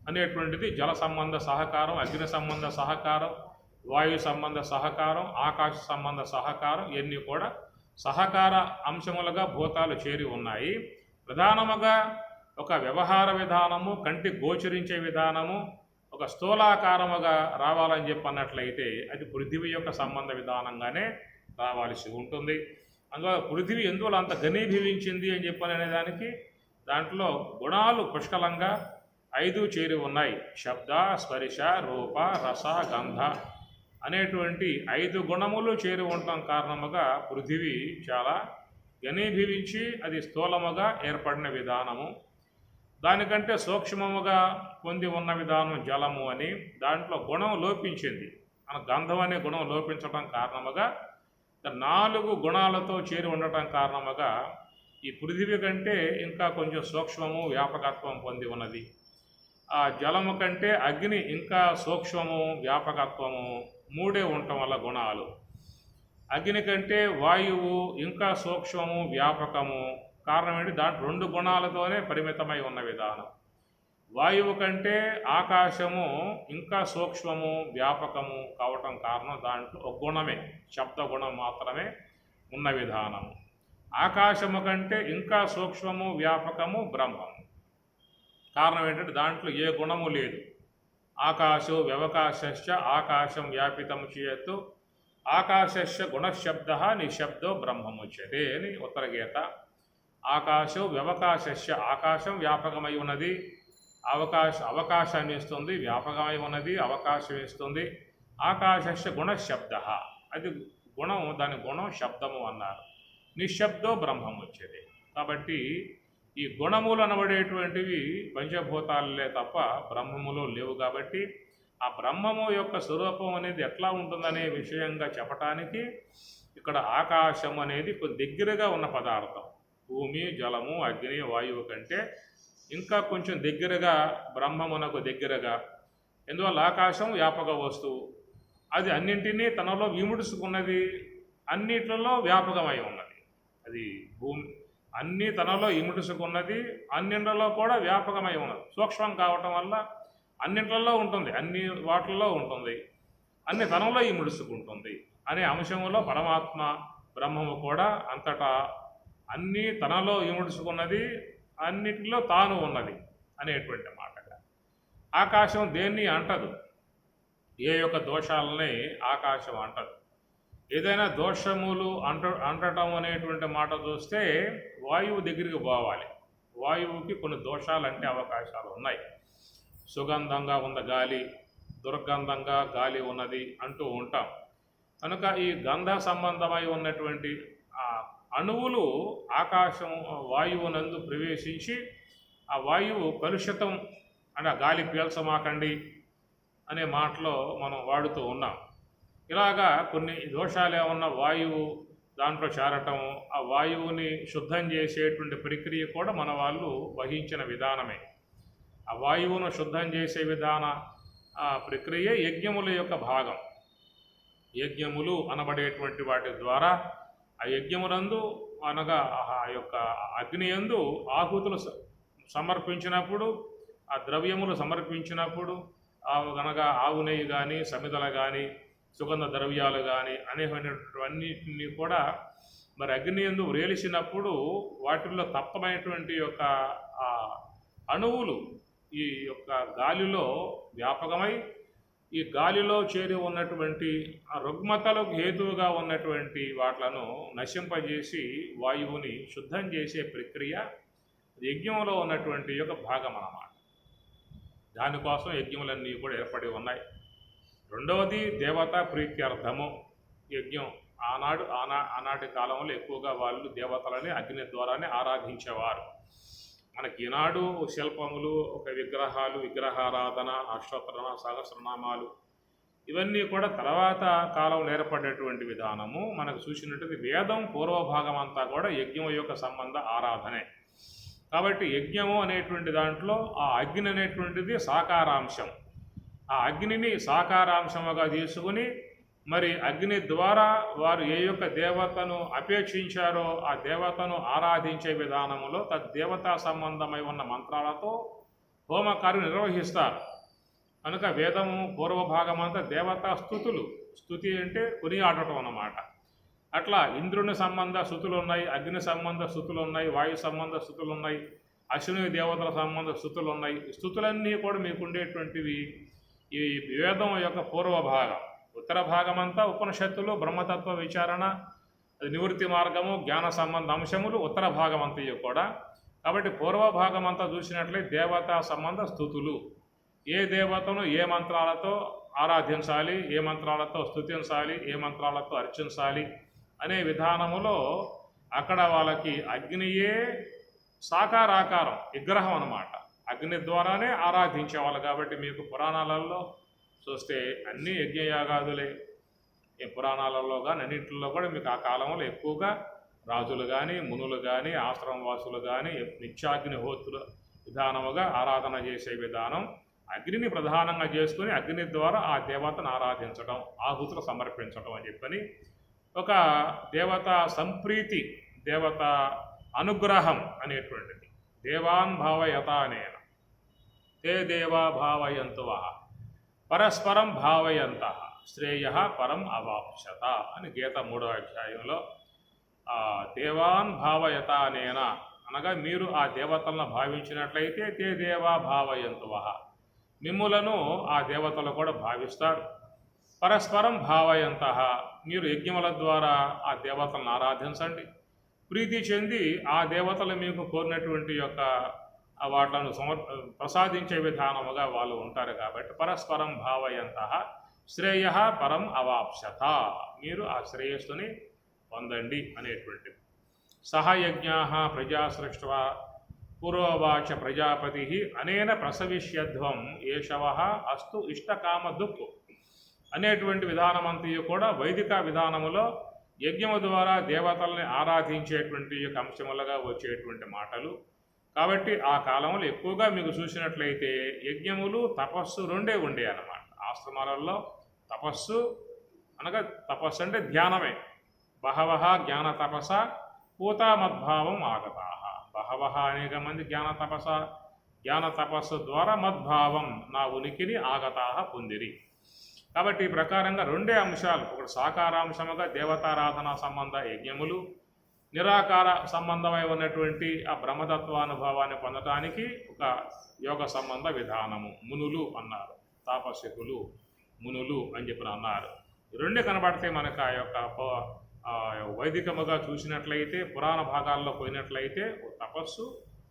అనేటువంటిది జల సంబంధ సహకారం, అగ్ని సంబంధ సహకారం, వాయు సంబంధ సహకారం, ఆకాశ సంబంధ సహకారం ఇవన్నీ కూడా సహకార అంశములుగా భూతాలు చేరి ఉన్నాయి. ప్రధానముగా ఒక వ్యవహార విధానము, కంటి గోచరించే విధానము ఒక స్థూలాకారముగా రావాలని చెప్పన్నట్లయితే అది పృథివీ యొక్క సంబంధ విధానంగానే రావాల్సి ఉంటుంది. అందువల్ల పృథివీ ఎందువల్ల అంత ఘనీభవించింది అని చెప్పనే దానికి దాంట్లో గుణాలు పుష్కలంగా 5 చేరి ఉన్నాయి. శబ్ద, స్పర్శ, రూప, రస, గంధ అనేటువంటి 5 గుణములు చేరి ఉండటం కారణముగా పృథివీ చాలా ఘనీభవించి అది స్థూలముగా ఏర్పడిన విధానము. దానికంటే సూక్ష్మముగా పొంది ఉన్న విధానం జలము అని. దాంట్లో గుణం లోపించింది. మన గంధం అనే గుణం లోపించడం కారణముగా 4 గుణాలతో చేరి ఉండటం కారణముగా ఈ పృథివీ కంటే ఇంకా కొంచెం సూక్ష్మము, వ్యాపకత్వం పొంది ఉన్నది. ఆ జలము కంటే అగ్ని ఇంకా సూక్ష్మము, వ్యాపకత్వము 3 ఉండటం వల్ల గుణాలు. అగ్ని కంటే వాయువు ఇంకా సూక్ష్మము, వ్యాపకము కారణం ఏంటి? దాంట్లో 2 గుణాలతోనే పరిమితమై ఉన్న విధానం. వాయువు కంటే ఆకాశము ఇంకా సూక్ష్మము వ్యాపకము కావటం కారణం దాంట్లో ఒక గుణమే, శబ్ద గుణం మాత్రమే ఉన్న విధానము. ఆకాశము కంటే ఇంకా సూక్ష్మము వ్యాపకము బ్రహ్మము. కారణం ఏంటంటే దాంట్లో ఏ గుణము లేదు. ఆకాశో వ్యవకాశశ్చ ఆకాశం వ్యాపితం చేయత్తు ఆకాశస్య గుణశబ్ద నిశబ్దో బ్రహ్మముచ్యతే అని ఉత్తరగీత. ఆకాశో వ్యవకాశస్య, ఆకాశం వ్యాపకమై ఉన్నది, అవకాశాన్ని ఇస్తుంది, వ్యాపకమై ఉన్నది, అవకాశం ఇస్తుంది. ఆకాశస్య గుణశబ్ద, అది గుణం, దాని గుణం శబ్దము అన్నారు. నిశ్శబ్దో బ్రహ్మముచ్యతే. కాబట్టి ఈ గుణములు అనబడేటువంటివి పంచభూతాలే తప్ప బ్రహ్మములో లేవు. కాబట్టి ఆ బ్రహ్మము యొక్క స్వరూపం అనేది ఎట్లా ఉంటుందనే విషయంగా చెప్పటానికి ఇక్కడ ఆకాశం అనేది కొద్ది దగ్గరగా ఉన్న పదార్థం. భూమి, జలము, అగ్ని, వాయువు కంటే ఇంకా కొంచెం దగ్గరగా, బ్రహ్మమునకు దగ్గరగా. ఎందువల్ల ఆకాశం వ్యాపక వస్తువు, అది అన్నింటినీ తనలో విముడుచుకున్నది, అన్నిట్లలో వ్యాపకమై ఉన్నది. అది భూమి అన్నీ తనలో ఇముడుచుకున్నది, అన్నింటిలో కూడా వ్యాపకమై ఉన్నది. సూక్ష్మం కావటం వల్ల అన్నింటిలో ఉంటుంది, అన్ని వాటిల్లో ఉంటుంది, అన్ని తనలో ఇముడుచుకుంటుంది అనే అంశంలో పరమాత్మ బ్రహ్మము కూడా అంతటా అన్నీ తనలో ఇముడుచుకున్నది, అన్నిటిలో తాను ఉన్నది అనేటువంటి మాటగా. ఆకాశం దేన్ని అంటదు, ఏ యొక్క దోషాలని ఆకాశం అంటదు. ఏదైనా దోషములు అంటటం అనేటువంటి మాట చూస్తే వాయువు దగ్గరికి పోవాలి. వాయువుకి కొన్ని దోషాలు అంటే అవకాశాలు ఉన్నాయి. సుగంధంగా ఉన్న గాలి, దుర్గంధంగా గాలి ఉన్నది అంటూ ఉంటాం. కనుక ఈ గంధ సంబంధమై ఉన్నటువంటి అణువులు ఆకాశం వాయువునందు ప్రవేశించి ఆ వాయువు కలుషితం అంటే గాలి పీల్చమాకండి అనే మాటలో మనం వాడుతూ ఉన్నాం. ఇలాగా కొన్ని దోషాలు ఏమన్నా వాయువు దాంట్లో చేరటము, ఆ వాయువుని శుద్ధం చేసేటువంటి ప్రక్రియ కూడా మన వాళ్ళు వహించిన విధానమే. ఆ వాయువును శుద్ధం చేసే విధాన ప్రక్రియ యజ్ఞముల యొక్క భాగం. యజ్ఞములు అనబడేటువంటి వాటి ద్వారా ఆ యజ్ఞమునందు అనగా ఆ యొక్క అగ్నియందు ఆహుతులు సమర్పించినప్పుడు, ఆ ద్రవ్యములు సమర్పించినప్పుడు, అనగా ఆవు నెయ్యి కానీ, సమిదలు కానీ, సుగంధ ద్రవ్యాలు కానీ అనేకమైనటువంటివన్నిటిని కూడా మరి అగ్నియందు వ్రేలిసినప్పుడు వాటిల్లో తప్పమైనటువంటి యొక్క అణువులు ఈ యొక్క గాలిలో వ్యాపకమై ఈ గాలిలో చేరి ఉన్నటువంటి ఆ రుగ్మతలకు హేతువుగా ఉన్నటువంటి వాట్లను నశింపజేసి వాయువుని శుద్ధం చేసే ప్రక్రియ యజ్ఞంలో ఉన్నటువంటి యొక్క భాగం అన్నమాట. దానికోసం యజ్ఞములన్నీ కూడా ఏర్పడి ఉన్నాయి. రెండవది దేవతా ప్రీత్యర్థము యజ్ఞం. ఆనాటి కాలంలో ఎక్కువగా వాళ్ళు దేవతలని అగ్ని ద్వారానే ఆరాధించేవారు. మనకి ఈనాడు శిల్పములు, ఒక విగ్రహాలు, విగ్రహారాధన, అష్టోత్తరణ, సహస్రనామాలు ఇవన్నీ కూడా తర్వాత కాలంలో ఏర్పడేటువంటి విధానము. మనకు చూసినట్టు వేదం పూర్వభాగం అంతా కూడా యజ్ఞం యొక్క సంబంధ ఆరాధనే. కాబట్టి యజ్ఞము అనేటువంటి దాంట్లో ఆ అగ్ని అనేటువంటిది సాకారాంశం. ఆ అగ్నిని సాకారాంశముగా తీసుకుని మరి అగ్ని ద్వారా వారు ఏ యొక్క దేవతను అపేక్షించారో ఆ దేవతను ఆరాధించే విధానములో తద్దేవతా సంబంధమై ఉన్న మంత్రాలతో హోమకార్యం నిర్వహిస్తారు. కనుక వేదము పూర్వభాగమంతా దేవతా స్థుతులు. స్థుతి అంటే కొనియాడటం అన్నమాట. అట్లా ఇంద్రుని సంబంధ స్థుతులు ఉన్నాయి, అగ్ని సంబంధ స్థుతులు ఉన్నాయి, వాయు సంబంధ స్థుతులు ఉన్నాయి, అశ్విని దేవతల సంబంధ స్థుతులు ఉన్నాయి. స్థుతులన్నీ కూడా మీకు ఉండేటువంటివి ఈ వేదం యొక్క పూర్వభాగం. ఉత్తర భాగమంతా ఉపనిషత్తులు, బ్రహ్మతత్వ విచారణ, నివృత్తి మార్గము, జ్ఞాన సంబంధ అంశములు ఉత్తర భాగమంతయు కూడా. కాబట్టి పూర్వభాగం అంతా చూసినట్లయితే దేవతా సంబంధ స్థుతులు. ఏ దేవతను ఏ మంత్రాలతో ఆరాధించాలి, ఏ మంత్రాలతో స్తుతించాలి, ఏ మంత్రాలతో అర్చించాలి అనే విధానములో అక్కడ వాళ్ళకి అగ్నియే సాకారాకారం, విగ్రహం అన్నమాట. అగ్ని ద్వారానే ఆరాధించేవాళ్ళు. కాబట్టి మీకు పురాణాలలో చూస్తే అన్ని యజ్ఞయాగాదులే. ఈ పురాణాలలో కానీ అన్నింటిలో కూడా మీకు ఆ కాలంలో ఎక్కువగా రాజులు కానీ, మునులు కానీ, ఆశ్రమవాసులు కానీ నిత్యాగ్నిహోత్రుల విధానముగా ఆరాధన చేసే విధానం. అగ్నిని ప్రధానంగా చేసుకుని అగ్ని ద్వారా ఆ దేవతను ఆరాధించడం, ఆహుతులు సమర్పించడం అని చెప్పని ఒక దేవత సంప్రీతి, దేవత అనుగ్రహం అనేటువంటిది. దేవాన్ భావయత అనేన తే దేవా భావయంతువ పరస్పరం భావయంత శ్రేయ పరం అవాప్స్యత అని గీత 3వ అధ్యాయంలో దేవాన్ భావయత అనేన అనగా మీరు ఆ దేవతలను భావించినట్లయితే తే దేవా భావయంతువ మిమ్ములను ఆ దేవతలు కూడా భావిస్తారు. పరస్పరం భావయంత మీరు యజ్ఞముల ద్వారా ఆ దేవతలను ఆరాధించండి. ప్రీతి చెంది ఆ దేవతలు మీకు కోరినటువంటి యొక్క వాటిలను ప్రసాదించే విధానముగా వాళ్ళు ఉంటారు కాబట్టి పరస్పరం భావయంత శ్రేయ పరం అవాప్స్యత మీరు ఆ శ్రేయస్సుని పొందండి అనేటువంటిది. సహయజ్ఞా ప్రజా సృష్ట్వా పూర్వవాచ ప్రజాపతి అనేన ప్రసవిష్యధ్వం ఏషవ అస్తు ఇష్టకామ దుఃఖు అనేటువంటి విధానమంతయు కూడా వైదిక విధానములో యజ్ఞము ద్వారా దేవతల్ని ఆరాధించేటువంటి అంశములుగా వచ్చేటువంటి మాటలు. కాబట్టి ఆ కాలంలో ఎక్కువగా మీకు చూసినట్లయితే యజ్ఞములు తపస్సు రెండే ఉండే అన్నమాట. ఆశ్రమాలలో తపస్సు అనగా తపస్సు అంటే ధ్యానమే. బహవః జ్ఞాన తపస పూతా మద్భావం ఆగతా. బహవః అనేక మంది జ్ఞాన తపస్సు ద్వారా మద్భావం నా ఉనికిని ఆగతా పొందిరి. కాబట్టి ఈ ప్రకారంగా రెండే అంశాలు, ఒకటి సాకారాంశముగా దేవతారాధన సంబంధ యజ్ఞములు, నిరాకార సంబంధమై ఉన్నటువంటి ఆ బ్రహ్మతత్వానుభవాన్ని పొందటానికి ఒక యోగ సంబంధ విధానము. మునులు అన్నారు, తాపసికులు మునులు అని చెప్పి అన్నారు. రెండే కనబడితే మనకు ఆ యొక్క వైదికముగా చూసినట్లయితే పురాణ భాగాల్లో పోయినట్లయితే తపస్సు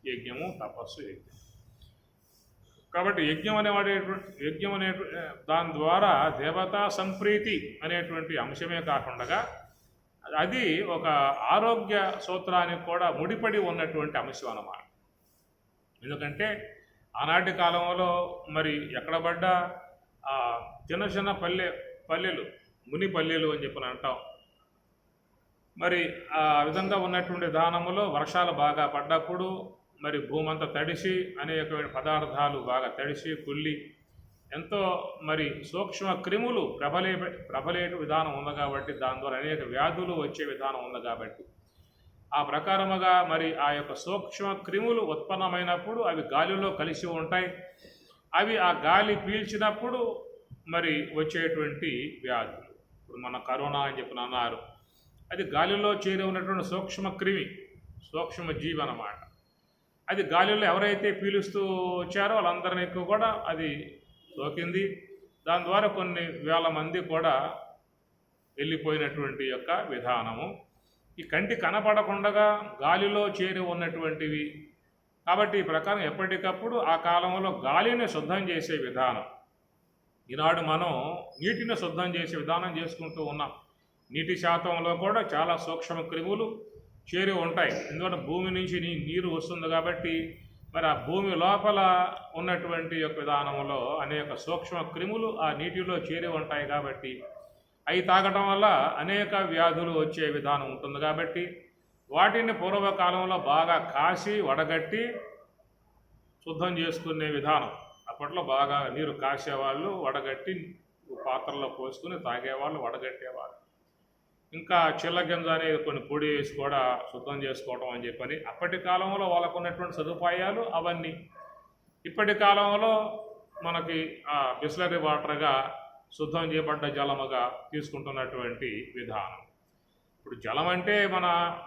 యజ్ఞము, తపస్సు యజ్ఞం. కాబట్టి యజ్ఞం అనే దాని ద్వారా దేవతా సంప్రీతి అనేటువంటి అంశమే కాకుండా అది ఒక ఆరోగ్య సూత్రానికి కూడా ముడిపడి ఉన్నటువంటి అంశం అన్నమాట. ఎందుకంటే ఆనాటి కాలంలో మరి ఎక్కడ పడ్డా చిన్న చిన్న పల్లెలు ముని పల్లెలు అని చెప్పి అంటాం. మరి ఆ విధంగా ఉన్నటువంటి విధానములో వర్షాలు బాగా పడ్డప్పుడు మరి భూమంతా తడిసి అనేకమైన పదార్థాలు బాగా తడిసి కుళ్ళి ఎంతో మరి సూక్ష్మ క్రిములు ప్రబలేటు విధానం ఉంది కాబట్టి దాని ద్వారా అనేక వ్యాధులు వచ్చే విధానం ఉంది కాబట్టి ఆ ప్రకారముగా మరి ఆ యొక్క సూక్ష్మ క్రిములు ఉత్పన్నమైనప్పుడు అవి గాలిలో కలిసి ఉంటాయి. అవి ఆ గాలి పీల్చినప్పుడు మరి వచ్చేటువంటి వ్యాధులు. ఇప్పుడు మన కరోనా అని చెప్పి అన్నారు, అది గాలిలో చేరి ఉన్నటువంటి సూక్ష్మ క్రిమి, సూక్ష్మ జీవి అన్నమాట. అది గాలిలో ఎవరైతే పీలుస్తూ వచ్చారో వాళ్ళందరినీ కూడా అది సోకింది. దాని ద్వారా కొన్ని వేల మంది కూడా వెళ్ళిపోయినటువంటి యొక్క విధానము. ఈ కంటి కనపడకుండా గాలిలో చేరి ఉన్నటువంటివి. కాబట్టి ఈ ప్రకారం ఎప్పటికప్పుడు ఆ కాలంలో గాలిని శుద్ధం చేసే విధానం. ఈనాడు మనం నీటిని శుద్ధం చేసే విధానం చేసుకుంటూ ఉన్నాం. నీటి శాతంలో కూడా చాలా సూక్ష్మ క్రిములు చేరి ఉంటాయి. ఎందుకంటే భూమి నుంచి నీరు వస్తుంది కాబట్టి మరి ఆ భూమి లోపల ఉన్నటువంటి యొక్క విధానంలో అనేక సూక్ష్మ క్రిములు ఆ నీటిలో చేరి ఉంటాయి కాబట్టి అవి తాగటం వల్ల అనేక వ్యాధులు వచ్చే విధానం ఉంటుంది. కాబట్టి వాటిని పూర్వకాలంలో బాగా కాసి వడగట్టి శుద్ధం చేసుకునే విధానం. అప్పట్లో బాగా నీరు కాసేవాళ్ళు, వడగట్టి పాత్రలో పోసుకుని తాగేవాళ్ళు, వడగట్టేవాళ్ళు. ఇంకా చిల్లగింజ అనేది కొన్ని పొడి వేసి కూడా శుద్ధం చేసుకోవడం అని చెప్పని అప్పటి కాలంలో వాళ్ళకు ఉన్నటువంటి సదుపాయాలు అవన్నీ. ఇప్పటి కాలంలో మనకి బిస్లరీ వాటర్గా శుద్ధం చేయబడ్డ జలముగా తీసుకుంటున్నటువంటి విధానం. ఇప్పుడు జలం అంటే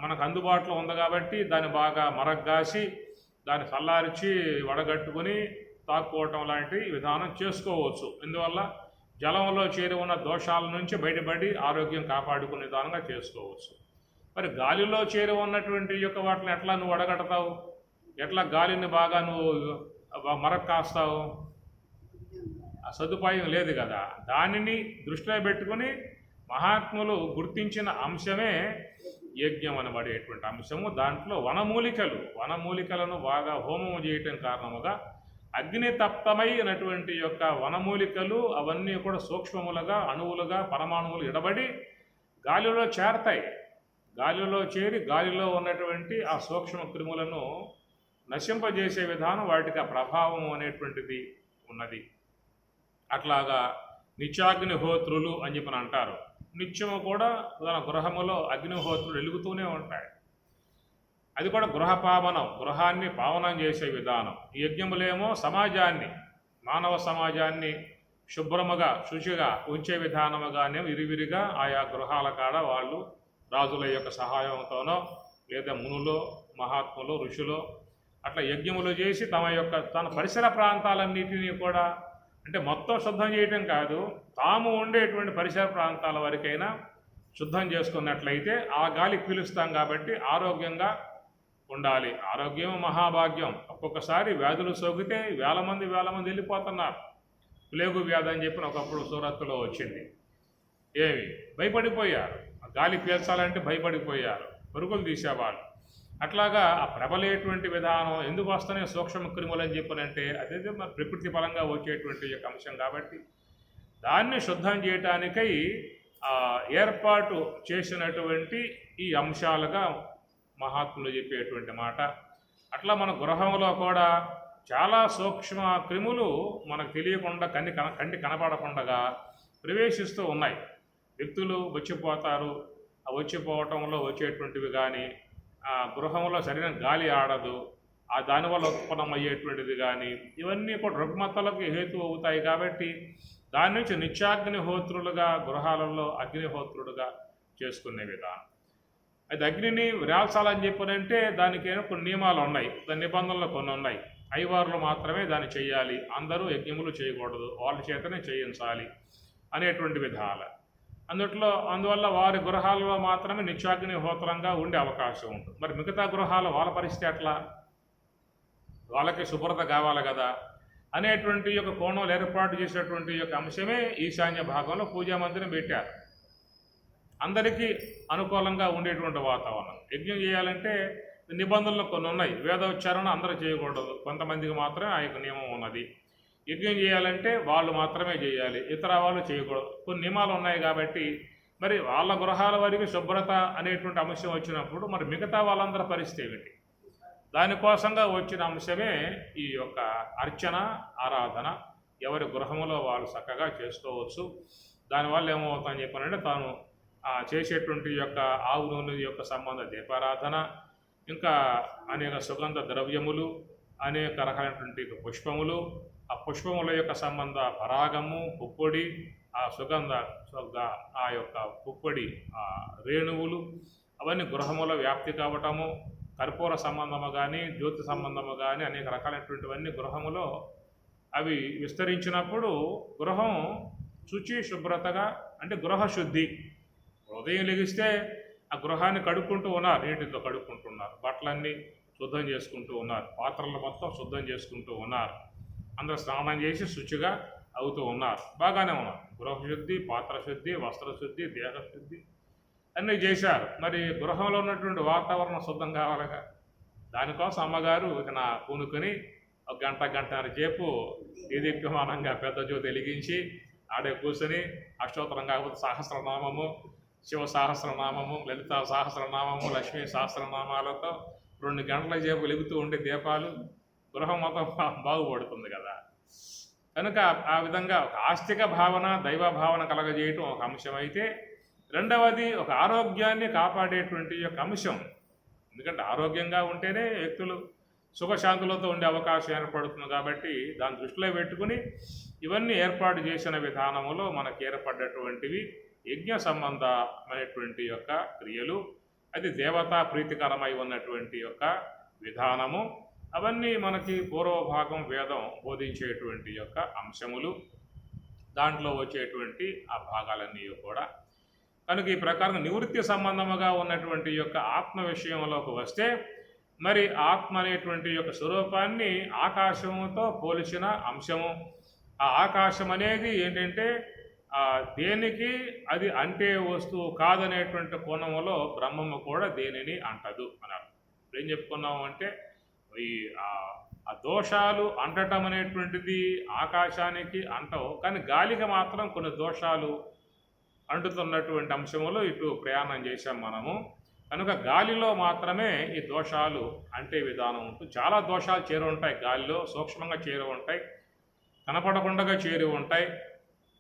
మనకు అందుబాటులో ఉంది కాబట్టి దాన్ని బాగా మరగ్గాసి దాన్ని చల్లార్చి వడగట్టుకుని తాక్కోవటం లాంటి విధానం చేసుకోవచ్చు. ఇందువల్ల జలంలో చేరి ఉన్న దోషాల నుంచి బయటపడి ఆరోగ్యం కాపాడుకునే విధానంగా చేసుకోవచ్చు. మరి గాలిలో చేరి ఉన్నటువంటి యొక్క వాటిని ఎట్లా నువ్వు వడగడతావు? ఎట్లా గాలిని బాగా నువ్వు మరక్కాస్తావు? ఆ సదుపాయం లేదు కదా. దానిని దృష్టిలో పెట్టుకుని మహాత్ములు గుర్తించిన అంశమే యజ్ఞం అనబడేటువంటి అంశము. దాంట్లో వనమూలికలను బాగా హోమము చేయటం కారణముగా అగ్నితప్తమైనటువంటి యొక్క వనమూలికలు అవన్నీ కూడా సూక్ష్మములుగా, అణువులుగా, పరమాణువులు ఎడబడి గాలిలో చేరతాయి. గాలిలో చేరి గాలిలో ఉన్నటువంటి ఆ సూక్ష్మ క్రిములను నశింపజేసే విధానం వాటికి ఆ ప్రభావం అనేటువంటిది ఉన్నది. అట్లాగా నిత్యాగ్నిహోత్రులు అని చెప్పని అంటారు. నిత్యము కూడా తన గృహములో అగ్నిహోత్రులు వెలుగుతూనే ఉంటాయి. అది కూడా గృహపావనం, గృహాన్ని పావనం చేసే విధానం. ఈ యజ్ఞములేమో సమాజాన్ని, మానవ సమాజాన్ని శుభ్రముగా శుచిగా ఉంచే విధానముగానే విరివిరిగా ఆయా గృహాల కాడ వాళ్ళు రాజుల యొక్క సహాయంతోనో లేదా మునులో మహాత్ములు ఋషులు అట్లా యజ్ఞములు చేసి తన పరిసర ప్రాంతాలన్నిటినీ కూడా, అంటే మొత్తం శుద్ధం చేయటం కాదు, తాము ఉండేటువంటి పరిసర ప్రాంతాల వరకైనా శుద్ధం చేసుకున్నట్లయితే ఆ గాలి పీలుస్తాం కాబట్టి ఆరోగ్యంగా ఉండాలి. ఆరోగ్యం మహాభాగ్యం. ఒక్కొక్కసారి వ్యాధులు సోకితే వేల మంది వెళ్ళిపోతున్నారు. ప్లేగు వ్యాధి అని చెప్పిన ఒకప్పుడు సూరత్తులో వచ్చింది. భయపడిపోయారు, గాలి పీల్చాలంటే భయపడిపోయారు, పరుగులు తీసేవాళ్ళు. అట్లాగా ఆ ప్రబలేటువంటి విధానం ఎందుకు వస్తున్నాయి సూక్ష్మ క్రిములు అని చెప్పనంటే అదే మన ప్రకృతి పరంగా వచ్చేటువంటి యొక్క అంశం కాబట్టి దాన్ని శుద్ధం చేయటానికై ఏర్పాటు చేసినటువంటి ఈ అంశాలుగా మహాత్ములు చెప్పేటువంటి మాట. అట్లా మన గృహంలో కూడా చాలా సూక్ష్మ క్రిములు మనకు తెలియకుండా కంటి కనపడకుండా ప్రవేశిస్తూ ఉన్నాయి. వ్యక్తులు వచ్చిపోతారు. ఆ వచ్చిపోవటంలో వచ్చేటువంటివి కానీ, ఆ గృహంలో సరైన గాలి ఆడదు, ఆ దానివల్ల ఉత్పన్నమయ్యేటువంటిది కానీ, ఇవన్నీ కూడా రుగ్మతలకు హేతు అవుతాయి. కాబట్టి దాని నుంచి నిత్యాగ్నిహోత్రులుగా గృహాలలో అగ్నిహోత్రుడుగా చేసుకునే విధానం. అది అగ్నిని వ్రాల్చాలని చెప్పనంటే దానికి కొన్ని నియమాలు ఉన్నాయి, దాని నిబంధనలు కొన్ని ఉన్నాయి. అయ్యవార్లు మాత్రమే దాన్ని చేయాలి, అందరూ యజ్ఞములు చేయకూడదు, వాళ్ళ చేతనే చేయించాలి అనేటువంటి విధాలు. అందువల్ల వారి గృహాలలో మాత్రమే నిత్యాగ్నిహోత్రంగా ఉండే అవకాశం ఉంటుంది. మరి మిగతా గృహాలు వాళ్ళ పరిస్థితి ఎట్లా? వాళ్ళకి శుభ్రత కావాలి కదా అనేటువంటి యొక్క కోణంలో ఏర్పాటు చేసేటువంటి యొక్క అంశమే ఈశాన్య భాగంలో పూజా మందిరం పెట్టారు. అందరికీ అనుకూలంగా ఉండేటువంటి వాతావరణం. యజ్ఞం చేయాలంటే నిబంధనలు కొన్ని ఉన్నాయి. వేదోచ్చారణ అందరూ చేయకూడదు, కొంతమందికి మాత్రమే ఆ యొక్క నియమం ఉన్నది. యజ్ఞం చేయాలంటే వాళ్ళు మాత్రమే చేయాలి, ఇతర వాళ్ళు చేయకూడదు, కొన్ని నియమాలు ఉన్నాయి. కాబట్టి మరి వాళ్ళ గృహాల వరకు శుభ్రత అనేటువంటి అంశం వచ్చినప్పుడు మరి మిగతా వాళ్ళందరి పరిస్థితి ఏమిటి? దానికోసంగా వచ్చిన అంశమే ఈ యొక్క అర్చన, ఆరాధన. ఎవరి గృహంలో వాళ్ళు చక్కగా చేసుకోవచ్చు. దానివల్ల ఏమవుతుందని చెప్పానంటే తాను చేసేటువంటి యొక్క ఆవు నూనె యొక్క సంబంధ దీపారాధన, ఇంకా అనేక సుగంధ ద్రవ్యములు, అనేక రకాలైనటువంటి పుష్పములు, ఆ పుష్పముల యొక్క సంబంధ పరాగము, పుప్పొడి, ఆ సుగంధ ఆ యొక్క పుప్పొడి రేణువులు అవన్నీ గృహములో వ్యాప్తి కావటము, కర్పూర సంబంధము కానీ జ్యోతి సంబంధము కానీ అనేక రకాలైనటువంటివన్నీ గృహములో అవి విస్తరించినప్పుడు గృహం శుచి శుభ్రతగా, అంటే గృహశుద్ధి. ఉదయం లెగిస్తే ఆ గృహాన్ని కడుక్కుంటూ ఉన్నారు, నీటితో కడుక్కుంటున్నారు, బట్టలన్నీ శుద్ధం చేసుకుంటూ ఉన్నారు, పాత్రలు మొత్తం శుద్ధం చేసుకుంటూ ఉన్నారు, అందరూ స్నానం చేసి శుచిగా అవుతూ ఉన్నారు, బాగానే ఉన్నారు. గృహశుద్ధి, పాత్రశుద్ధి, వస్త్రశుద్ధి, దేహశుద్ధి అన్నీ చేశారు. మరి గృహంలో ఉన్నటువంటి వాతావరణం శుద్ధం కావాలిగా. దానికోసం అమ్మగారు పూనుకొని ఒక గంటన్నర సేపు దీదీప్యమానంగా పెద్ద జ్యోతి వెలిగించి ఆడే కూర్చొని అష్టోత్తరం కాకపోతే సహస్రనామము, శివ సహస్రనామము, లలిత సహస్రనామము, లక్ష్మీ సహస్రనామాలతో 2 గంటల సేపు వెలుగుతూ ఉండే దీపాలు గృహం మొత్తం బాగుపడుతుంది కదా. కనుక ఆ విధంగా ఒక ఆస్తిక భావన, దైవ భావన కలగజేయటం ఒక అంశం అయితే, రెండవది ఒక ఆరోగ్యాన్ని కాపాడేటువంటి యొక్క అంశం. ఎందుకంటే ఆరోగ్యంగా ఉంటేనే వ్యక్తులు సుఖశాంతులతో ఉండే అవకాశం ఏర్పడుతుంది. కాబట్టి దాన్ని దృష్టిలో పెట్టుకుని ఇవన్నీ ఏర్పాటు చేసిన విధానములో మనకు ఏర్పడ్డటువంటివి యజ్ఞ సంబంధమైనటువంటి యొక్క క్రియలు. అది దేవతా ప్రీతికరమై ఉన్నటువంటి యొక్క విధానము. అవన్నీ మనకి పూర్వభాగం వేదం బోధించేటువంటి యొక్క అంశములు, దాంట్లో వచ్చేటువంటి ఆ భాగాలన్నీ కూడా. కనుక ఈ ప్రకారం నివృత్తి సంబంధముగా ఉన్నటువంటి యొక్క ఆత్మ విషయంలోకి వస్తే, మరి ఆత్మ అనేటువంటి యొక్క స్వరూపాన్ని ఆకాశముతో పోల్చిన అంశము. ఆ ఆకాశం అనేది ఏంటంటే దేనికి అది అంటే వస్తువు కాదనేటువంటి కోణములో బ్రహ్మము కూడా దేనిని అంటదు అన్నారు. ఏం చెప్పుకున్నాము అంటే ఈ ఆ దోషాలు అంటటం అనేటువంటిది ఆకాశానికి అంటవు, కానీ గాలికి మాత్రం కొన్ని దోషాలు అంటుతున్నటువంటి అంశములో ఇటు ప్రయాణం చేశాం మనము. కనుక గాలిలో మాత్రమే ఈ దోషాలు అంటే విధానం ఉంటుంది. చాలా దోషాలు చేరి ఉంటాయి గాలిలో, సూక్ష్మంగా చేరి ఉంటాయి, కనపడకుండా చేరి ఉంటాయి.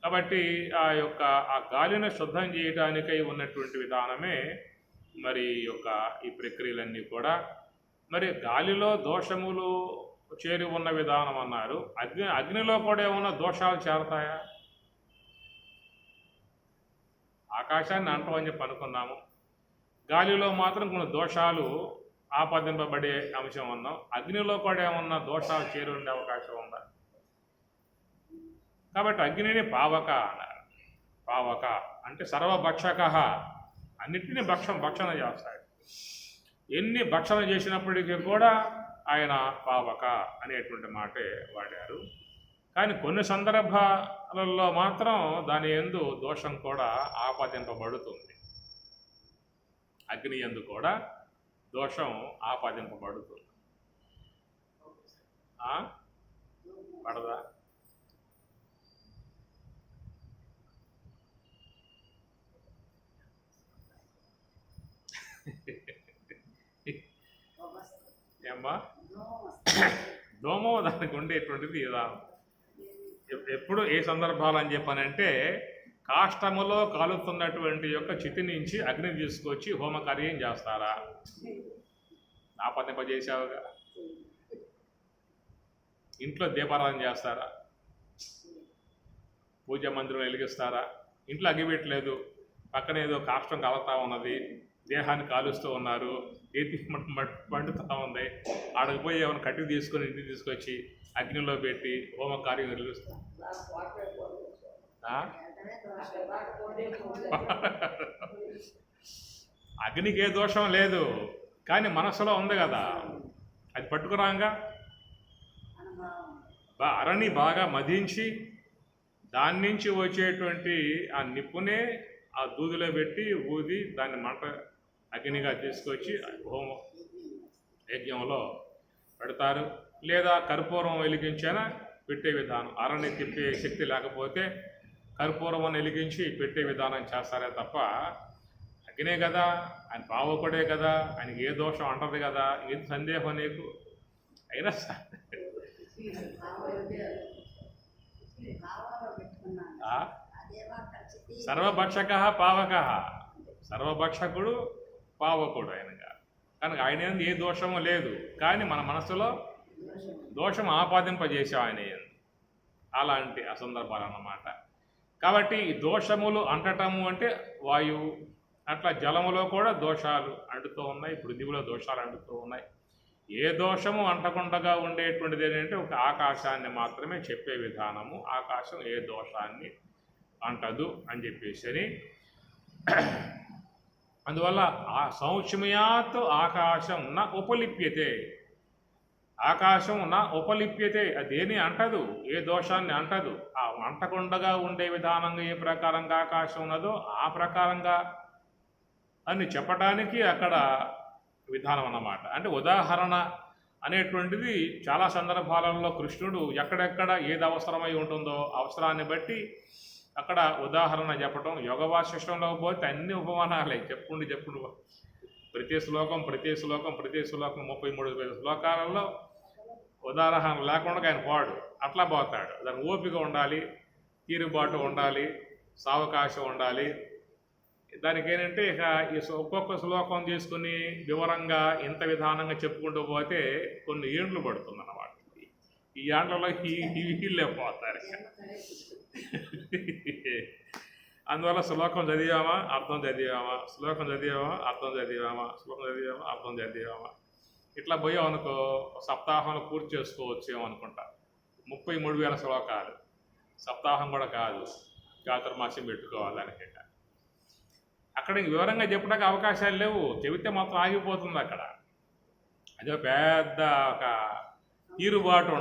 కాబట్టి ఆ గాలిని శుద్ధం చేయడానికై ఉన్నటువంటి విధానమే మరి ఈ ప్రక్రియలన్నీ కూడా. మరి గాలిలో దోషములు చేరి ఉన్న విధానం అన్నారు. అగ్నిలో కూడా ఏమన్నా దోషాలు చేరతాయా? ఆకాశాన్ని అంటమని చెప్పి అనుకున్నాము. గాలిలో మాత్రం కొన్ని దోషాలు ఆపాదింపబడే అంశం ఉన్నాం. అగ్నిలో కూడా ఏమన్నా దోషాలు చేరి ఉండే అవకాశం ఉందా? కాబట్టి అగ్నిని పావక అన్నారు. పావక అంటే సర్వభక్షక, అన్నిటినీ భక్షణ చేస్తాడు. ఎన్ని భక్షణ చేసినప్పటికీ కూడా ఆయన పావక అనేటువంటి మాటే వాడారు. కానీ కొన్ని సందర్భాలలో మాత్రం దాని యందు దోషం కూడా ఆపాదింపబడుతుంది. అగ్ని యందు కూడా దోషం ఆపాదింపబడుతుంది. పడదా? ఏమ్మా, దోమం దానికి ఉండేటువంటిది విధానం. ఎప్పుడు ఏ సందర్భాలు అని చెప్పానంటే, కాష్టములో కాలుతున్నటువంటి యొక్క చితి నుంచి అగ్ని తీసుకొచ్చి హోమకార్యం చేస్తారా? ఆపదింపజేసావుగా. ఇంట్లో దీపారాధన చేస్తారా? పూజ మందిరం వెలిగిస్తారా? ఇంట్లో అగ్గిపెట్టలేదు, పక్కన ఏదో కాష్టం కలుగుతూ ఉన్నది, దేహాన్ని కాలుస్తూ ఉన్నారు, ఏతి మండుతూ ఉంది, ఆడకు పోయి ఏమైనా కట్టి తీసుకొని ఇంటికి తీసుకొచ్చి అగ్నిలో పెట్టి హోమకార్యం వెలిగిస్తారు. అగ్నికి ఏ దోషం లేదు, కానీ మనసులో ఉంది కదా, అది పట్టుకురాంగా. అరణి బాగా మదించి దాని నుంచి వచ్చేటువంటి ఆ నిప్పునే ఆ దూదిలో పెట్టి ఊది దాన్ని మంట అగ్నిగా తీసుకొచ్చి హోమ యజ్ఞంలో పెడతారు. లేదా కర్పూరం వెలిగించైనా పెట్టే విధానం. అరణి తిప్పే శక్తి లేకపోతే కర్పూరం వెలిగించి పెట్టే విధానం చేస్తారే తప్ప, అగ్నే కదా, ఆయన పావకుడే కదా, ఆయనకి ఏ దోషం అంటది కదా, ఏది సందేహం నీకు? అయినా సర్వభక్షక పావక, సర్వభక్షకుడు పావకుడు ఆయనగా. కనుక ఆయన ఏ దోషము లేదు, కానీ మన మనసులో దోషం ఆపాదింపజేసాం ఆయన. అలాంటి అసందర్భాలు అన్నమాట. కాబట్టి ఈ దోషములు అంటటము అంటే వాయువు, అట్లా జలములో కూడా దోషాలు అంటుతూ ఉన్నాయి, పృథివిలో దోషాలు అంటుతూ ఉన్నాయి. ఏ దోషము అంటకుండా ఉండేటువంటిది ఏంటంటే ఒక ఆకాశాన్ని మాత్రమే చెప్పే విధానము. ఆకాశం ఏ దోషాన్ని అంటదు అని చెప్పేసి, అందువల్ల ఆ సౌక్ష్మ్యాత్ ఆకాశం నా ఉపలిప్యతే, ఆకాశం నా ఉపలిప్యతే, అదేని అంటదు, ఏ దోషాన్ని అంటదు. ఆ అంటకుండగా ఉండే విధానంగా ఏ ప్రకారంగా ఆకాశం ఉన్నదో ఆ ప్రకారంగా అని చెప్పడానికి అక్కడ విధానం అన్నమాట. అంటే ఉదాహరణ అనేటువంటిది చాలా సందర్భాలలో కృష్ణుడు ఎక్కడెక్కడ ఏది అవసరమై ఉంటుందో అవసరాన్ని బట్టి అక్కడ ఉదాహరణ చెప్పడం. యోగ వాసిష్టంలో పోతే అన్ని ఉపమానాలే, చెప్పుడు ప్రతి శ్లోకం 33 శ్లోకాలలో ఉదాహరణ లేకుండా ఆయన పోడు, అట్లా పోతాడు. దానికి ఓపిక ఉండాలి, తీరుబాటు ఉండాలి, సావకాశం ఉండాలి. దానికి ఏంటంటే ఇక ఈ ఒక్కొక్క శ్లోకం తీసుకుని వివరంగా ఇంత విధానంగా చెప్పుకుంటూ పోతే కొన్ని ఏండ్లు పడుతుంది అన్నమాట. ఈ ఏండ్లలో వీళ్ళే పోతారు. అందువల్ల శ్లోకం చదివామా అర్థం చదివామా, శ్లోకం చదివామా అర్థం చదివామా, శ్లోకం చదివామా అర్థం చదివామా, ఇట్లా పోయామనుకో సప్తాహంలో పూర్తి చేసుకోవచ్చు అనుకుంటా. 33,000 శ్లోకాలు సప్తాహం కూడా కాదు, చాతుర్మాస్యం పెట్టుకోవాలి దానికి. అక్కడ వివరంగా చెప్పడానికి అవకాశాలు లేవు, చెబితే మాత్రం ఆగిపోతుంది అక్కడ. అదే పెద్ద ఒక తీరుబాటు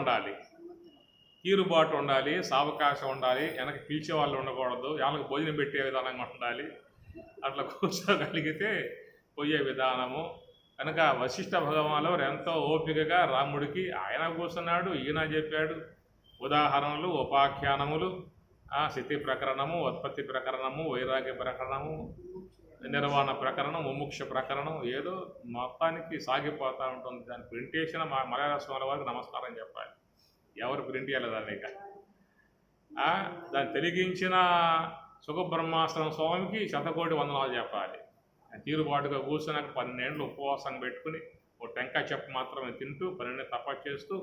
ఉండాలి, సావకాశం ఉండాలి, వెనక పిలిచే వాళ్ళు ఉండకూడదు, వాళ్ళకి భోజనం పెట్టే విధానంగా ఉండాలి. అట్లా కూర్చోగలిగితే పోయే విధానము. కనుక వశిష్ఠ భగవానులు ఎంతో ఓపికగా రాముడికి ఆయన కూర్చున్నాడు, ఈయన చెప్పాడు ఉదాహరణలు, ఉపాఖ్యానములు, స్థితి ప్రకరణము, ఉత్పత్తి ప్రకరణము, వైరాగ్య ప్రకరణము, నిర్వాణ ప్రకరణం, ముముక్ష ప్రకరణం, ఏదో మొత్తానికి సాగిపోతూ ఉంటుంది. దాని ప్రింటేషన్ మలయాళ స్వామి వారికి నమస్కారం చెప్పాలి. ఎవరు ప్రింట్ చేయాలి దాన్ని? ఇక దాన్ని తెలిగించిన సుఖబ్రహ్మాస్త్రం స్వామికి 100,000,000 వందనాలు చెప్పాలి. తీరుబాటుగా కూర్చొని 12 ఏళ్ళు ఉపవాసం పెట్టుకుని ఓ టెంకాయ చెప్పు మాత్రమే తింటూ పనిని తపస్సు చేస్తూ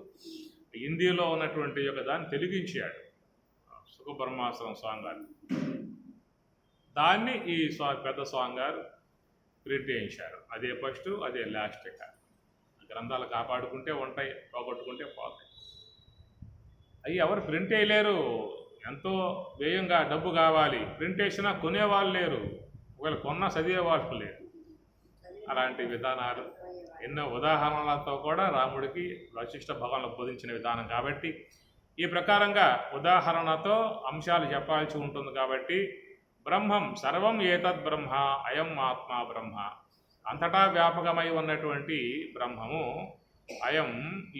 హిందీలో ఉన్నటువంటి యొక్క దాన్ని తెలుగించాడు సుఖబ్రహ్మాశ్రమం స్వామి గారు. దాన్ని ఈ పెద్ద స్వామి గారు ప్రింట్ చేయించారు. అదే ఫస్ట్, అదే లాస్ట్. గ్రంథాలు కాపాడుకుంటే ఉంటాయి, పోగొట్టుకుంటే పోతాయి. అవి ఎవరు ప్రింట్ వేయలేరు, ఎంతో వ్యయంగా డబ్బు కావాలి. ప్రింట్ వేసినా కొనేవాళ్ళు లేరు, ఒకవేళ కొన్నా చదివేవాళ్ళు లేరు. అలాంటి విధానాలు ఎన్నో ఉదాహరణలతో కూడా రాముడికి వశిష్ఠ భగవాన్లు బోధించిన విధానం కాబట్టి ఈ ప్రకారంగా ఉదాహరణతో అంశాలు చెప్పాల్సి ఉంటుంది. కాబట్టి బ్రహ్మం సర్వం ఏతద్ బ్రహ్మ అయం ఆత్మ బ్రహ్మ, అంతటా వ్యాపకమై ఉన్నటువంటి బ్రహ్మము అయం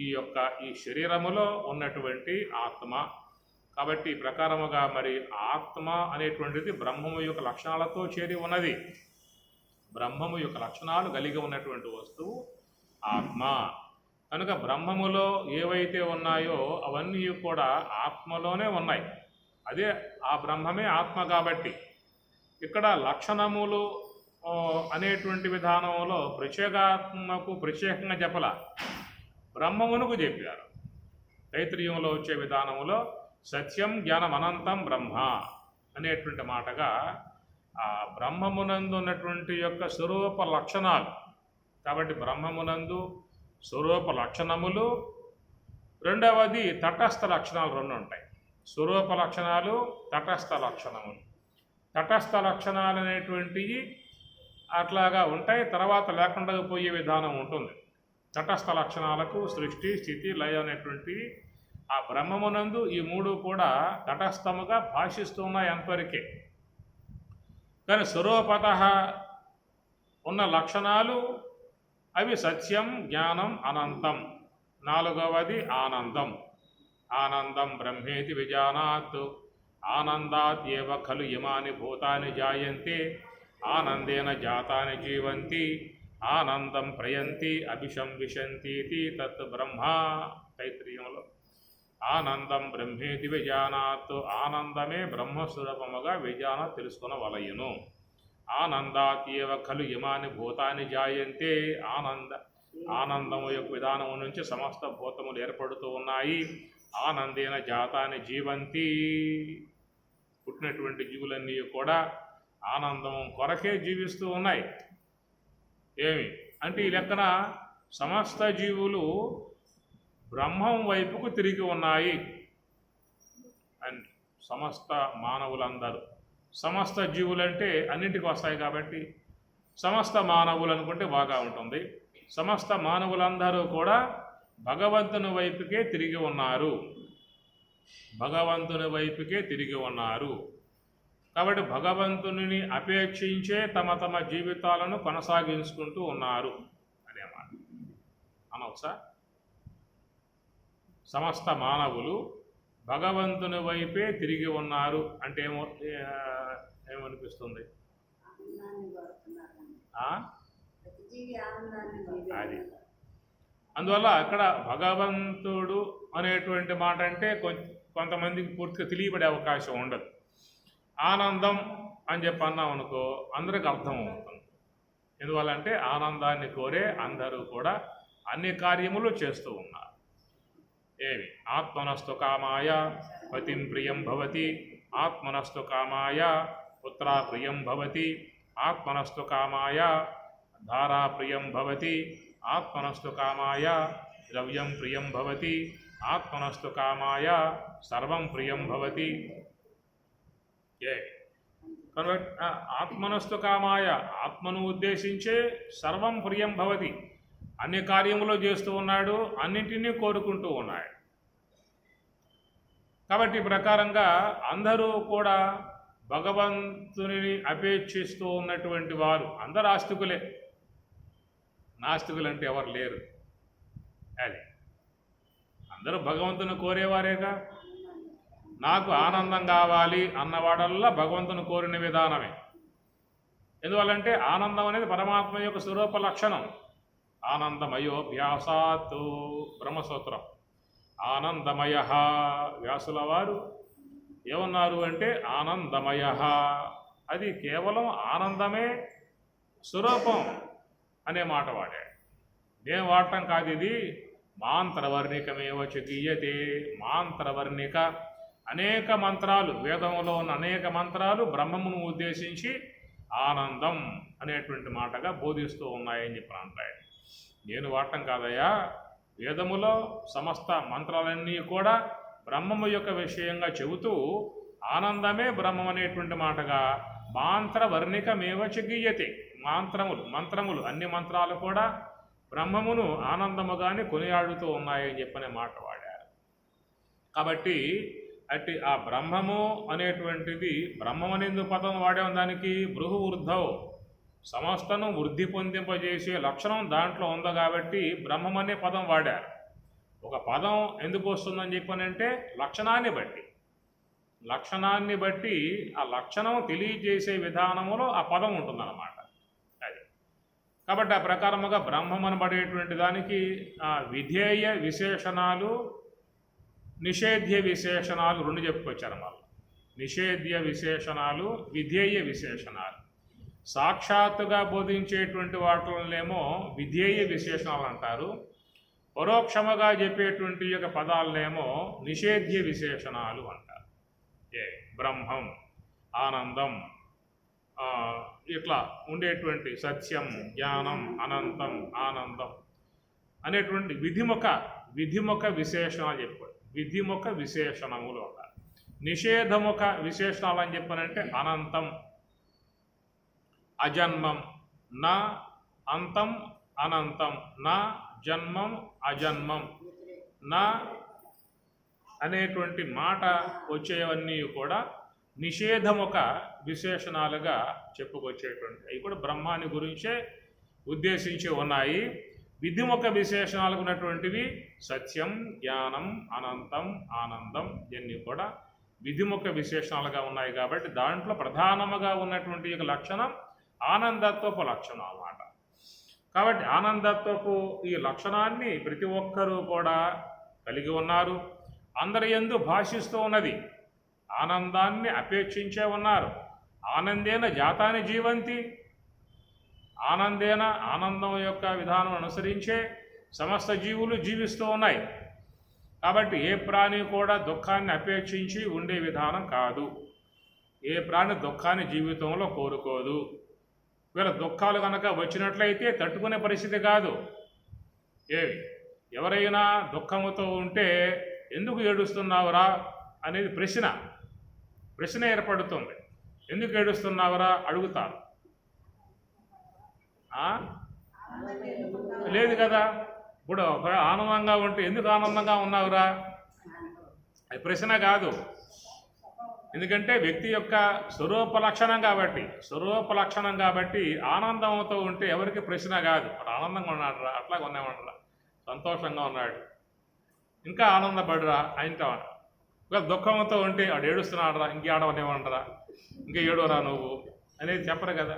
ఈ శరీరములో ఉన్నటువంటి ఆత్మ. కాబట్టి ఈ ప్రకారముగా మరి ఆత్మ అనేటువంటిది బ్రహ్మము యొక్క లక్షణాలతో చేరి ఉన్నది. బ్రహ్మము యొక్క లక్షణాలు కలిగి ఉన్నటువంటి వస్తువు ఆత్మ. కనుక బ్రహ్మములో ఏవైతే ఉన్నాయో అవన్నీ కూడా ఆత్మలోనే ఉన్నాయి. అదే ఆ బ్రహ్మమే ఆత్మ. కాబట్టి ఇక్కడ లక్షణములు అనేటువంటి విధానంలో ప్రత్యేగాత్మకు ప్రత్యేకంగా చెప్పల, బ్రహ్మమునకు చెప్పారు. తైత్రీయంలో వచ్చే విధానంలో సత్యం జ్ఞానం అనంతం బ్రహ్మ అనేటువంటి మాటగా ఆ బ్రహ్మమునందు ఉన్నటువంటి యొక్క స్వరూప లక్షణాలు. కాబట్టి బ్రహ్మమునందు స్వరూప లక్షణములు, రెండవది తటస్థ లక్షణాలు రెండు ఉంటాయి. స్వరూప లక్షణాలు, తటస్థ లక్షణములు. తటస్థ లక్షణాలు అనేటువంటివి అట్లాగా ఉంటాయి, తర్వాత లేకుండా పోయే విధానం ఉంటుంది. తటస్థ లక్షణాలకు సృష్టి, స్థితి, లయ అనేటువంటి ఆ బ్రహ్మమునందు ఈ మూడు కూడా తటస్థముగా భాషిస్తున్నాయి అంతవరకే. కానీ స్వరూపత ఉన్న లక్షణాలు అవి సత్యం, జ్ఞానం, అనంతం. నాలుగవది ఆనందం. ఆనందం బ్రహ్మేతి విజానాత్ ఆనందాత్ ఏవ ఖలు ఇమాని భూతాని జాయంతే ఆనందేన జాతాని జీవంతి ఆనందం ప్రయంతి అభిశంవిశంతీతి తత్ బ్రహ్మ. తైత్రీయంలో ఆనందం బ్రహ్మేతి విజానాత్, ఆనందమే బ్రహ్మస్వరూపముగా విజాన తెలుసుకొనవలయును. ఆనందాత్ ఏవ ఖలు ఇమాని భూతాని జాయంతే, ఆనందము యొక్క విధానము నుంచి సమస్త భూతములు ఏర్పడుతూ ఉన్నాయి. ఆనందేన జాతాని జీవంతి, పుట్టినటువంటి జీవులన్నీ కూడా ఆనందం కొరకే జీవిస్తూ ఉన్నాయి. ఏమి అంటే ఈ లెక్కన సమస్త జీవులు బ్రహ్మం వైపుకు తిరిగి ఉన్నాయి అని. సమస్త మానవులందరూ, సమస్త జీవులంటే అన్నింటికి వస్తాయి కాబట్టి సమస్త మానవులు అనుకుంటే బాగా ఉంటుంది. సమస్త మానవులందరూ కూడా భగవంతుని వైపుకే తిరిగి ఉన్నారు, భగవంతుని వైపుకే తిరిగి ఉన్నారు. కాబట్టి భగవంతుని అపేక్షించే తమ తమ జీవితాలను కొనసాగించుకుంటూ ఉన్నారు అనే మాట అనవచ్చా? సమస్త మానవులు భగవంతుని వైపే తిరిగి ఉన్నారు అంటే ఏమనిపిస్తుంది? అది అందువల్ల అక్కడ భగవంతుడు అనేటువంటి మాట అంటే కొంతమందికి పూర్తిగా తెలియబడే అవకాశం ఉండదు. ఆనందం అని చెప్పి అన్నాం అనుకో అందరికి అర్థం అవుతుంది. ఎందువల్లంటే ఆనందాన్ని కోరే అందరూ కూడా అన్ని కార్యములు చేస్తూ ఉన్నారు. ఏమి ఆత్మనస్తు కామాయ పతిం ప్రియం భవతి, ఆత్మనస్తు కామాయ పుత్రా ప్రియం భవతి, ఆత్మనస్తు కామాయ ధారా ప్రియం భవతి, ఆత్మనస్తు కామాయ ద్రవ్యం ప్రియం భవతి, ఆత్మనస్తు కామాయ సర్వం ప్రియం భవతి. ఆత్మనస్తు కామాయ, ఆత్మను ఉద్దేశించే సర్వం ప్రియం భవతి, అన్ని కార్యములు చేస్తూ ఉన్నాడు, అన్నింటినీ కోరుకుంటూ ఉన్నాడు. కాబట్టి ఈ ప్రకారంగా అందరూ కూడా భగవంతుని అపేక్షిస్తూ ఉన్నటువంటి వారు అందరు ఆస్తికులే. నాస్తికులు అంటే ఎవరు లేరు. అది అందరూ భగవంతుని కోరేవారేగా. నాకు ఆనందం కావాలి అన్నవాడల్లా భగవంతుని కోరిన విధానమే. ఎందువల్లంటే ఆనందం అనేది పరమాత్మ యొక్క స్వరూప లక్షణం. ఆనందమయోభ్యాసాత్ బ్రహ్మసూత్రం. ఆనందమయ వ్యాసుల వారు ఏమన్నారు అంటే ఆనందమయ, అది కేవలం ఆనందమే స్వరూపం అనే మాట వాడాడు. నేను వాడటం కాదు, ఇది మాంత్రవర్ణికమేవ చ గీయతే. మాంత్రవర్ణిక, అనేక మంత్రాలు, వేదంలో ఉన్న అనేక మంత్రాలు బ్రహ్మమును ఉద్దేశించి ఆనందం అనేటువంటి మాటగా బోధిస్తూ ఉన్నాయని చెప్పి అంటాడు. నేను వాడటం కాదయ్యా, వేదములో సమస్త మంత్రాలన్నీ కూడా బ్రహ్మము యొక్క విషయంగా చెబుతూ ఆనందమే బ్రహ్మం అనేటువంటి మాటగా మాంత్రవర్ణికమేవ చ గీయతే. మంత్రములు అన్ని మంత్రాలు కూడా బ్రహ్మమును ఆనందముగానే కొనియాడుతూ ఉన్నాయని చెప్పనే మాట వాడారు. కాబట్టి అట్టి ఆ బ్రహ్మము అనేటువంటిది, బ్రహ్మం అనేది పదం వాడే దానికి బృహు వృద్ధవు, సమస్తను వృద్ధి పొందింపజేసే లక్షణం దాంట్లో ఉంది కాబట్టి బ్రహ్మం అనే పదం వాడారు. ఒక పదం ఎందుకు వస్తుందని చెప్పనంటే లక్షణాన్ని బట్టి ఆ లక్షణం తెలియజేసే విధానములో ఆ పదం ఉంటుందన్నమాట. అది కాబట్టి ఆ ప్రకారముగా బ్రహ్మం అనబడేటువంటి దానికి విధేయ విశేషణాలు, నిషేధ్య విశేషణాలు రెండు చెప్పుకొచ్చారు. మళ్ళీ నిషేధ్య విశేషణాలు, విధేయ విశేషణాలు. సాక్షాత్తుగా బోధించేటువంటి వాటిలోనేమో విధేయ విశేషణాలు అంటారు, పరోక్షముగా చెప్పేటువంటి యొక్క పదాలనేమో నిషేధ్య విశేషణాలు అంటారు. బ్రహ్మం, ఆనందం, ఇట్లా ఉండేటువంటి సత్యం, జ్ఞానం, అనంతం, ఆనందం అనేటువంటి విధిముఖ విశేషణాలు చెప్పాడు. విధిముఖ విశేషణములు అంటారు. నిషేధముఖ విశేషణాలు అని చెప్పానంటే అనంతం, అజన్మం, నా అంతం అనంతం, నా జన్మం అజన్మం, నా అనేటువంటి మాట వచ్చేవన్నీ కూడా నిషేధముఖ విశేషణాలుగా చెప్పుకొచ్చేటువంటి అవి కూడా బ్రహ్మాన్ని గురించే ఉద్దేశించి ఉన్నాయి. విధిముఖ విశేషణాలకు ఉన్నటువంటివి సత్యం, జ్ఞానం, అనంతం, ఆనందం ఇవన్నీ కూడా విధిముఖ విశేషణాలుగా ఉన్నాయి. కాబట్టి దాంట్లో ప్రధానముగా ఉన్నటువంటి యొక్క లక్షణం ఆనందత్వపు లక్షణం అన్నమాట. కాబట్టి ఆనందత్వపు ఈ లక్షణాన్ని ప్రతి ఒక్కరూ కూడా కలిగి ఉన్నారు. అందరి యందు భాషిస్తూ ఉన్నది. ఆనందాన్ని అపేక్షించే ఉన్నారు. ఆనందేన జాతాని జీవంతి, ఆనందం యొక్క విధానం అనుసరించే సమస్త జీవులు జీవిస్తూ ఉన్నాయి. కాబట్టి ఏ ప్రాణి కూడా దుఃఖాన్ని అపేక్షించి ఉండే విధానం కాదు. ఏ ప్రాణి దుఃఖాన్ని జీవితంలో కోరుకోదు. వీళ్ళ దుఃఖాలు కనుక వచ్చినట్లయితే తట్టుకునే పరిస్థితి కాదు. ఎవరైనా దుఃఖముతో ఉంటే ఎందుకు ఏడుస్తున్నావురా అనేది ప్రశ్న ఏర్పడుతుంది. ఎందుకు ఏడుస్తున్నావురా అడుగుతారు. లేదు కదా. ఇప్పుడు ఆనందంగా ఉంటే ఎందుకు ఆనందంగా ఉన్నావురా అది ప్రశ్న కాదు. ఎందుకంటే వ్యక్తి యొక్క స్వరూప లక్షణం కాబట్టి ఆనందంతో ఉంటే ఎవరికి ప్రశ్న కాదు. ఆనందంగా ఉన్నాడు రా, అట్లాగే ఉన్నామనరా, సంతోషంగా ఉన్నాడు, ఇంకా ఆనందపడురా ఆయనతో. ఇంకా దుఃఖంతో ఉంటే వాడు ఏడుస్తున్నాడు రా, ఇంక ఏడవనేమనరా, ఇంకా ఏడవరా నువ్వు అనేది చెప్పరు కదా.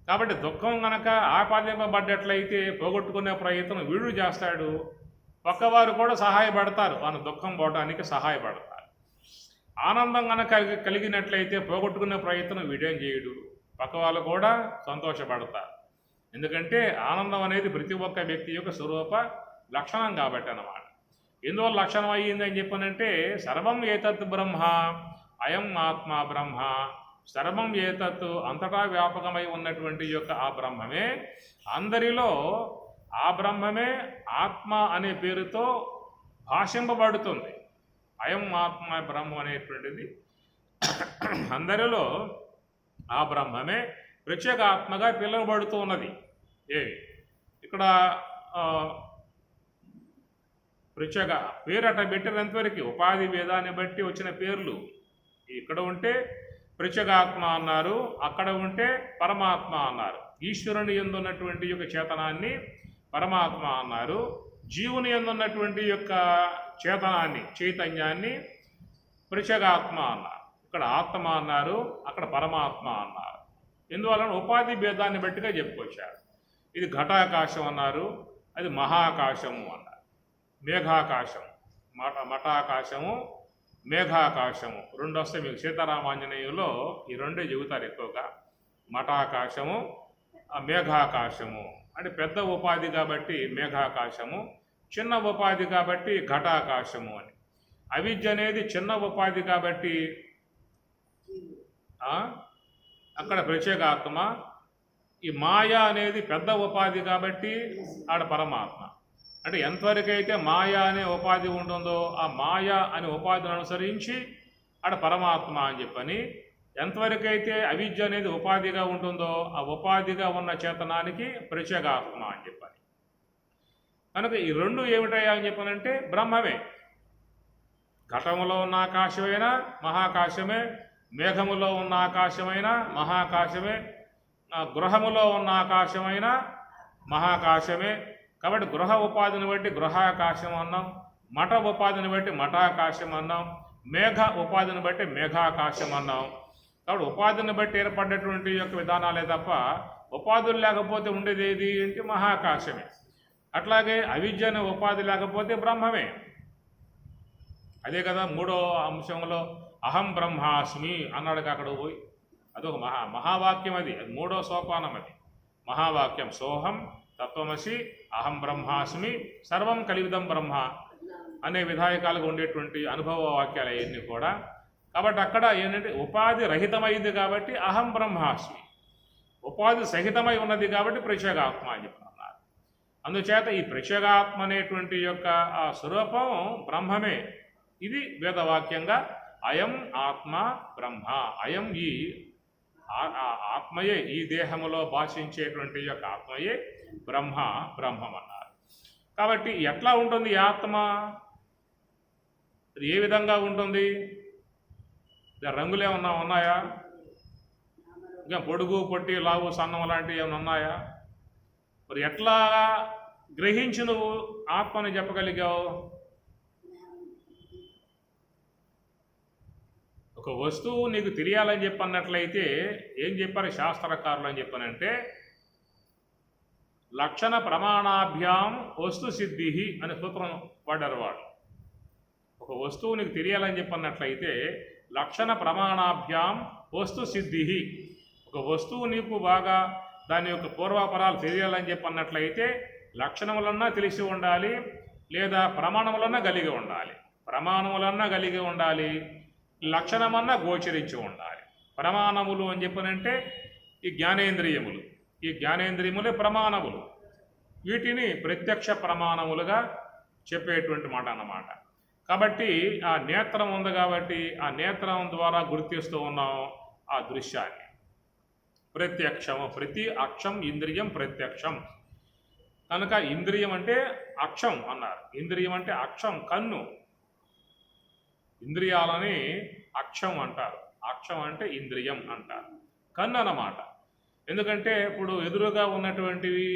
కాబట్టి దుఃఖం కనుక ఆపాదింపబడ్డట్లయితే పోగొట్టుకునే ప్రయత్నం వీడు చేస్తాడు. పక్కవారు కూడా సహాయపడతారు, వాని దుఃఖం పోవడానికి సహాయపడతారు. ఆనందం కనుక కలిగినట్లయితే పోగొట్టుకునే ప్రయత్నం వీడేం చేయడు, పక్క వాళ్ళు కూడా సంతోషపడతారు. ఎందుకంటే ఆనందం అనేది ప్రతి ఒక్క వ్యక్తి యొక్క స్వరూప లక్షణం కాబట్టి అన్నమాట. ఎందువల్ల లక్షణం అయ్యిందని చెప్పనంటే సర్వం ఏతత్ బ్రహ్మ, అయం ఆత్మ బ్రహ్మ, సర్వం ఏతత్ అంతటా వ్యాపకమై ఉన్నటువంటి యొక్క ఆ బ్రహ్మమే అందరిలో, ఆ బ్రహ్మమే ఆత్మ అనే పేరుతో భాషింపబడుతుంది. అయం ఆత్మ బ్రహ్మం అనేటువంటిది అందరిలో ఆ బ్రహ్మమే ప్రత్యేక ఆత్మగా పిలువబడుతూ ఉన్నది. ఇక్కడ ప్రత్యేక పేరు అట్ట పెట్టినంతవరకు ఉపాధి భేదాన్ని బట్టి వచ్చిన పేర్లు. ఇక్కడ ఉంటే ప్రత్యేగాత్మ అన్నారు, అక్కడ ఉంటే పరమాత్మ అన్నారు. ఈశ్వరుని యందు ఉన్నటువంటి యొక్క చేతనాన్ని పరమాత్మ అన్నారు, జీవుని యందు ఉన్నటువంటి యొక్క చైతన్యాన్ని ప్రత్యేగాత్మ అన్నారు. ఇక్కడ ఆత్మ అన్నారు, అక్కడ పరమాత్మ అన్నారు. ఎందువలన ఉపాధి భేదాన్ని బట్టిగా చెప్పుకొచ్చారు. ఇది ఘటాకాశం అన్నారు, అది మహాకాశము అన్నారు. మేఘాకాశం, మఠాకాశము, మేఘాకాశము రెండు వస్తాయి మీకు. సీతారామాంజనేయులో ఈ రెండే చెబుతారు ఎక్కువగా, మఠాకాశము, మేఘాకాశము. అంటే పెద్ద ఉపాధి కాబట్టి మేఘాకాశము, చిన్న ఉపాధి కాబట్టి ఘటాకాశము అని. అవిద్య అనేది చిన్న ఉపాధి కాబట్టి అక్కడ ప్రత్యేగాత్మ, ఈ మాయ అనేది పెద్ద ఉపాధి కాబట్టి ఆడ పరమాత్మ. అంటే ఎంతవరకైతే మాయ అనే ఉపాధి ఉంటుందో ఆ మాయ అనే ఉపాధిని అనుసరించి ఆడ పరమాత్మ అని చెప్పని, ఎంతవరకైతే అవిద్య అనేది ఉపాధిగా ఉంటుందో ఆ ఉపాధిగా ఉన్న చేతనానికి ప్రత్యేగాత్మ అని చెప్పని. కనుక ఈ రెండు ఏమిటయ్యా అని చెప్పనంటే బ్రహ్మమే. ఘటములో ఉన్న ఆకాశమైనా మహాకాశమే, మేఘములో ఉన్న ఆకాశమైన మహాకాశమే, గృహములో ఉన్న ఆకాశమైన మహాకాశమే. కాబట్టి గృహ ఉపాధిని బట్టి గృహాకాశం అన్నాం, మఠ ఉపాధిని బట్టి మఠాకాశం అన్నాం, మేఘ ఉపాధిని బట్టి మేఘాకాశం అన్నాం. కాబట్టి ఉపాధిని బట్టి ఏర్పడినటువంటి యొక్క విధానాలే తప్ప ఉపాధులు లేకపోతే ఉండేది ఏది అంటే మహాకాశమే. అట్లాగే అవిద్య అనే ఉపాధి లేకపోతే బ్రహ్మమే. అదే కదా మూడో అంశంలో అహం బ్రహ్మాస్మి అన్నాడు అక్కడ పోయి. అదొక మహావాక్యం, అది మూడో సోపానం, అది మహావాక్యం. సోహం తత్వమసి అహం బ్రహ్మాస్మి సర్వం కలివిదం బ్రహ్మ అనే విధాయకాలుగా ఉండేటువంటి అనుభవ వాక్యాలు అవన్నీ కూడా. కాబట్టి అక్కడ ఏంటంటే ఉపాధి రహితమైంది కాబట్టి అహం బ్రహ్మాస్మి, ఉపాధి సహితమై ఉన్నది కాబట్టి ప్రత్యేగాత్మ అని చెప్తున్నారు. అందుచేత ఈ ప్రత్యేగాత్మ అనేటువంటి యొక్క ఆ స్వరూపం బ్రహ్మమే. ఇది వేదవాక్యంగా అయం ఆత్మ బ్రహ్మ, అయం ఈ ఆత్మయే, ఈ దేహములో భాషించేటువంటి యొక్క ఆత్మయే బ్రహ్మం అన్నారు. కాబట్టి ఎట్లా ఉంటుంది ఈ ఆత్మ, అది ఏ విధంగా ఉంటుంది? రంగులు ఏమన్నా ఉన్నాయా? ఇంకా పొడుగు పొట్టి లావు సన్నం లాంటివి ఏమైనా ఉన్నాయా? మరి ఎట్లా గ్రహించి నువ్వు ఆత్మని చెప్పగలిగావు? ఒక వస్తువు నీకు తెలియాలని చెప్పన్నట్లయితే ఏం చెప్పారు శాస్త్రకారులు అని చెప్పానంటే, లక్షణ ప్రమాణాభ్యాం వస్తు సిద్ధి అనే సూత్రం వాడారు వాడు. ఒక వస్తువు నీకు తెలియాలని చెప్పన్నట్లయితే లక్షణ ప్రమాణాభ్యాం వస్తు సిద్ధి, ఒక వస్తువు నీకు బాగా దాని యొక్క పూర్వాపరాలు తెలియాలని చెప్పన్నట్లయితే లక్షణములన్నా తెలిసి ఉండాలి, లేదా ప్రమాణములన్నా కలిగి ఉండాలి. ప్రమాణములన్నా కలిగి ఉండాలి, లక్షణమన్నా గోచరించి ఉండాలి. ప్రమాణములు అని చెప్పనంటే ఈ జ్ఞానేంద్రియములు, ఈ జ్ఞానేంద్రియములే ప్రమాణములు. వీటిని ప్రత్యక్ష ప్రమాణములుగా చెప్పేటువంటి మాట అన్నమాట. కాబట్టి ఆ నేత్రం ఉంది కాబట్టి ఆ నేత్రం ద్వారా గుర్తిస్తూ ఉన్నాం ఆ దృశ్యాన్ని. ప్రత్యక్షము, ప్రతి అక్షం ఇంద్రియం ప్రత్యక్షం. కనుక ఇంద్రియం అంటే అక్షం అన్నారు. ఇంద్రియం అంటే అక్షం, కన్ను. ఇంద్రియాలని అక్షం అంటారు, అక్షం అంటే ఇంద్రియం అంటారు, కన్ను అన్నమాట. ఎందుకంటే ఇప్పుడు ఎదురుగా ఉన్నటువంటివి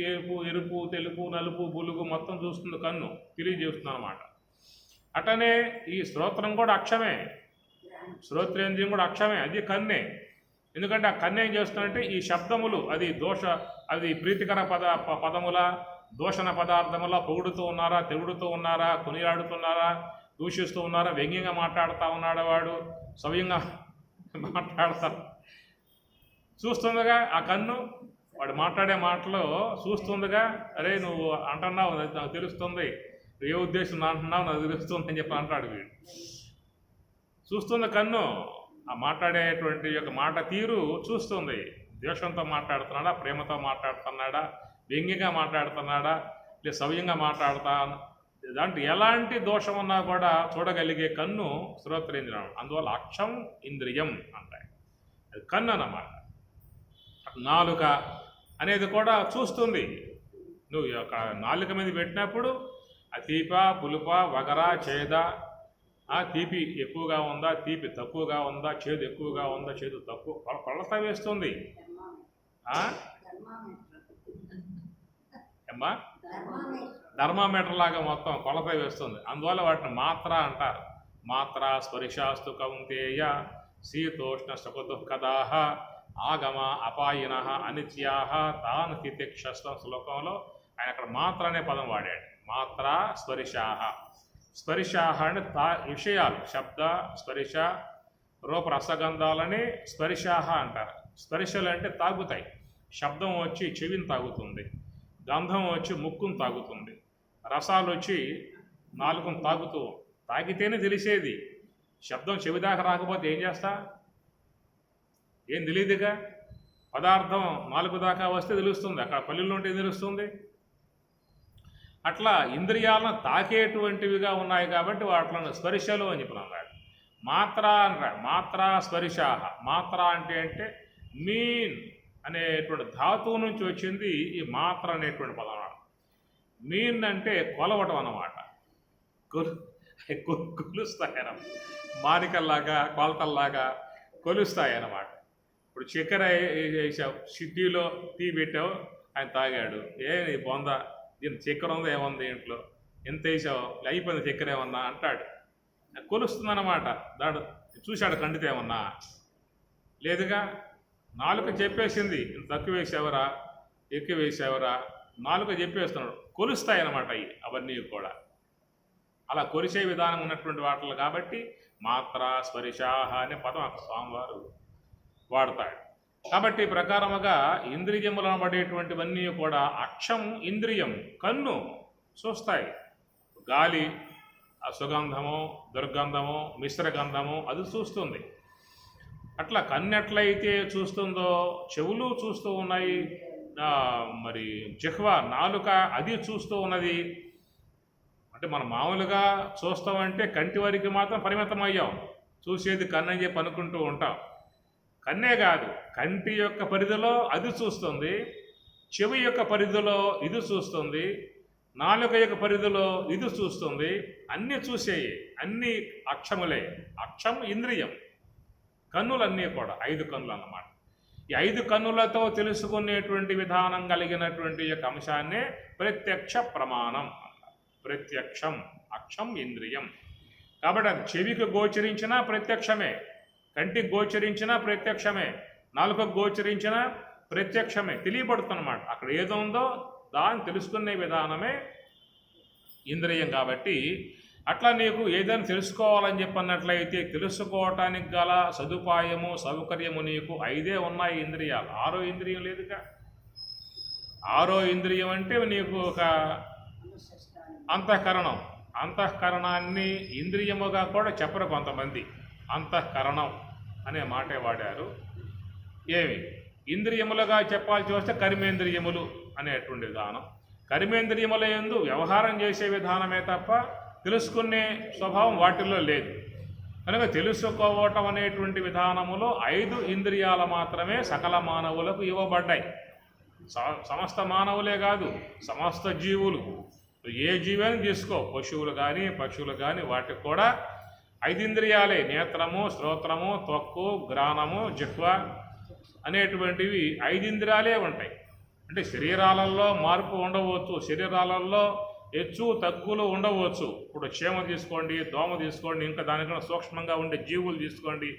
ఎరుపు తెలుపు నలుపు బులుగు మొత్తం చూస్తుంది కన్ను, తెలియజేస్తుంది అన్నమాట. అటనే ఈ శ్రోత్రం కూడా అక్షమే, శ్రోత్రేంద్రియం కూడా అక్షమే, అది కన్నే. ఎందుకంటే ఆ కన్ను ఏం చేస్తుందంటే ఈ శబ్దములు అది ప్రీతికర పదముల దోషణ పదార్థముల పొగుడుతూ ఉన్నారా, తెగుడుతూ ఉన్నారా, కొనియాడుతున్నారా, దూషిస్తూ ఉన్నారా, వ్యంగ్యంగా మాట్లాడుతూ ఉన్నాడు వాడు, సవ్యంగా మాట్లాడతారు, చూస్తుందిగా ఆ కన్ను. వాడు మాట్లాడే మాటలో చూస్తుందిగా, అరే నువ్వు అంటున్నావు నాకు తెలుస్తుంది, ఏ ఉద్దేశం అంటున్నావు నాకు తెలుస్తుంది అని చెప్పి అంటాడు వీడు. చూస్తుంది కన్ను, ఆ మాట్లాడేటువంటి యొక్క మాట తీరు చూస్తుంది. ద్వేషంతో మాట్లాడుతున్నాడా, ప్రేమతో మాట్లాడుతున్నాడా, వ్యంగ్యంగా మాట్లాడుతున్నాడా, లేదా సవ్యంగా మాట్లాడుతా, దాంట్లో ఎలాంటి దోషం ఉన్నా కూడా చూడగలిగే కన్ను శ్రోత్రేంద్రియం. అందువల్ల అక్షం ఇంద్రియం అంటాయి, అది కన్ను అన్నమాట. నాలుక అనేది కూడా చూస్తుంది. నువ్వు యొక్క నాలుక మీద పెట్టినప్పుడు ఆ తీప పులుప వగర చేద, ఆ తీపి ఎక్కువగా ఉందా, తీపి తక్కువగా ఉందా, చేదు ఎక్కువగా ఉందా, చేదు తక్కువ కొలత వేస్తుంది. ఏమ్మా థర్మామీటర్ లాగా మొత్తం కొలత వేస్తుంది. అందువల్ల వాటిని మాత్ర అంటారు. మాత్ర స్పర్శాస్తు కౌంతేయ శీతోష్ణ సుఖదుఃఖదాహ ఆగమ అపాయిన అనిత్యా తాన్ తితిక్షస్వ శ్లోకంలో ఆయన అక్కడ మాత్ర అనే పదం వాడాడు. మాత్ర స్పర్శాహ, స్పర్శాహ అంటే విషయాలు, శబ్ద స్పర్శ రూప రసగంధాలని స్పర్శాహ అంటారు. స్పర్శలు అంటే తాగుతాయి, శబ్దం వచ్చి చెవిని తాగుతుంది, గంధం వచ్చి ముక్కును తాగుతుంది, రసాలు వచ్చి నాలుకను తాగితేనే తెలిసేది. శబ్దం చెవిదాకా రాకపోతే ఏం చేస్తా? ఏం తెలియదుగా. పదార్థం నాలుగు దాకా వస్తే తెలుస్తుంది, అక్కడ పల్లెల్లో ఉంటే ఏం తెలుస్తుంది? అట్లా ఇంద్రియాలను తాకేటువంటివిగా ఉన్నాయి కాబట్టి వాటిలో స్పర్శలు అని చెప్పిన అన్నాడు. మాత్ర అన్నాడు, మాత్రా స్పర్శాహ. మాత్ర అంటే మీన్ అనేటువంటి ధాతువు నుంచి వచ్చింది ఈ మాత్ర అనేటువంటి పదం. మీన్ అంటే కొలవటం అన్నమాట. కొలుస్తాయన్నమాట, మానికల్లాగా కొలతల్లాగా కొలుస్తాయన్నమాట. ఇప్పుడు చక్కెర వేసావు, సిడ్డీలో టీ పెట్టావు, ఆయన తాగాడు. నీ బొంద, దీని చక్కెర ఉందా ఏముంది ఇంట్లో, ఎంత వేసావు, అయిపోయింది చక్కెర ఏమన్నా అంటాడు. కొలుస్తుందన్నమాట. దాడు చూశాడు కండితే ఏమన్నా లేదుగా. నాలుక చెప్పేసింది, తక్కువ వేసావరా ఎక్కువ వేసావరా, నాలుక చెప్పేస్తున్నాడు. కొలుస్తాయన్నమాట అవన్నీ కూడా. అలా కొలిసే విధానం ఉన్నటువంటి వాటిలో కాబట్టి మాత్ర స్పర్శాహ అనే పదం అక్కడ స్వామివారు వాడతాడు. కాబట్టి ప్రకారముగా ఇంద్రియములు అనబడేటువంటివన్నీ కూడా అక్షం ఇంద్రియం, కన్ను చూస్తాయి. గాలి సుగంధము, దుర్గంధము, మిశ్రగంధము అది చూస్తుంది. అట్లా కన్నెట్లయితే చూస్తుందో చెవులు చూస్తూ ఉన్నాయి, మరి జిహ్వ నాలుక అది చూస్తూ ఉన్నది. అంటే మనం మామూలుగా చూస్తామంటే కంటి వరకు మాత్రం పరిమితం అయ్యాం, చూసేది కన్ను అని చెప్పి అనుకుంటూ ఉంటాం. కన్నే కాదు, కంటి యొక్క పరిధిలో అది చూస్తుంది, చెవి యొక్క పరిధిలో ఇది చూస్తుంది, నాలుక యొక్క పరిధిలో ఇది చూస్తుంది. అన్నీ చూసేయి, అన్నీ అక్షములే. అక్షం ఇంద్రియం, కన్నులన్నీ కూడా 5 కన్నులు అన్నమాట. ఈ 5 కన్నులతో తెలుసుకునేటువంటి విధానం కలిగినటువంటి యొక్క అంశాన్నే ప్రత్యక్ష ప్రమాణం. ప్రత్యక్షం, అక్షం ఇంద్రియం. కాబట్టి అది చెవికి గోచరించినా ప్రత్యక్షమే, కంటికి గోచరించినా ప్రత్యక్షమే, నాలుకకు గోచరించినా ప్రత్యక్షమే, తెలియబడుతుందన్నమాట. అక్కడ ఏదో ఉందో దాన్ని తెలుసుకునే విధానమే ఇంద్రియం. కాబట్టి అట్లా నీకు ఏదైనా తెలుసుకోవాలని చెప్పన్నట్లయితే తెలుసుకోవటానికి గల సదుపాయము సౌకర్యము నీకు 5 ఉన్నాయి ఇంద్రియాలు. 6వ ఇంద్రియం లేదుగా. 6వ ఇంద్రియం అంటే నీకు ఒక అంతఃకరణం. అంతఃకరణాన్ని ఇంద్రియముగా కూడా చెప్పరు కొంతమంది, అంతఃకరణం అనే మాటే వాడారు. ఏమి ఇంద్రియములుగా చెప్పాల్సి వస్తే కర్మేంద్రియములు అనేటువంటి విధానం. కర్మేంద్రియముల యందు వ్యవహారం చేసే విధానమే తప్ప తెలుసుకునే స్వభావం వాటిల్లో లేదు. కనుక తెలుసుకోవటం అనేటువంటి విధానములో 5 ఇంద్రియాలు మాత్రమే సకల మానవులకు ఇవ్వబడ్డాయి. సమస్త మానవులే కాదు, సమస్త జీవులు. ఏ జీవని తీసుకో, పశువులు కానీ పక్షువులు కానీ, వాటికి కూడా 5 ఇంద్రియాలే. నేత్రము, శ్రోత్రము, త్వక్కు, గ్రాణము, జిహ్వ అనేటువంటివి 5 ఇంద్రియాలే ఉంటాయి. అంటే శరీరాలలో మార్పు ఉండవచ్చు, శరీరాలలో హెచ్చు తగ్గులు ఉండవచ్చు. ఇప్పుడు క్షేమ తీసుకోండి, దోమ తీసుకోండి, ఇంకా దానికన్నా సూక్ష్మంగా ఉండే జీవులు తీసుకోండి,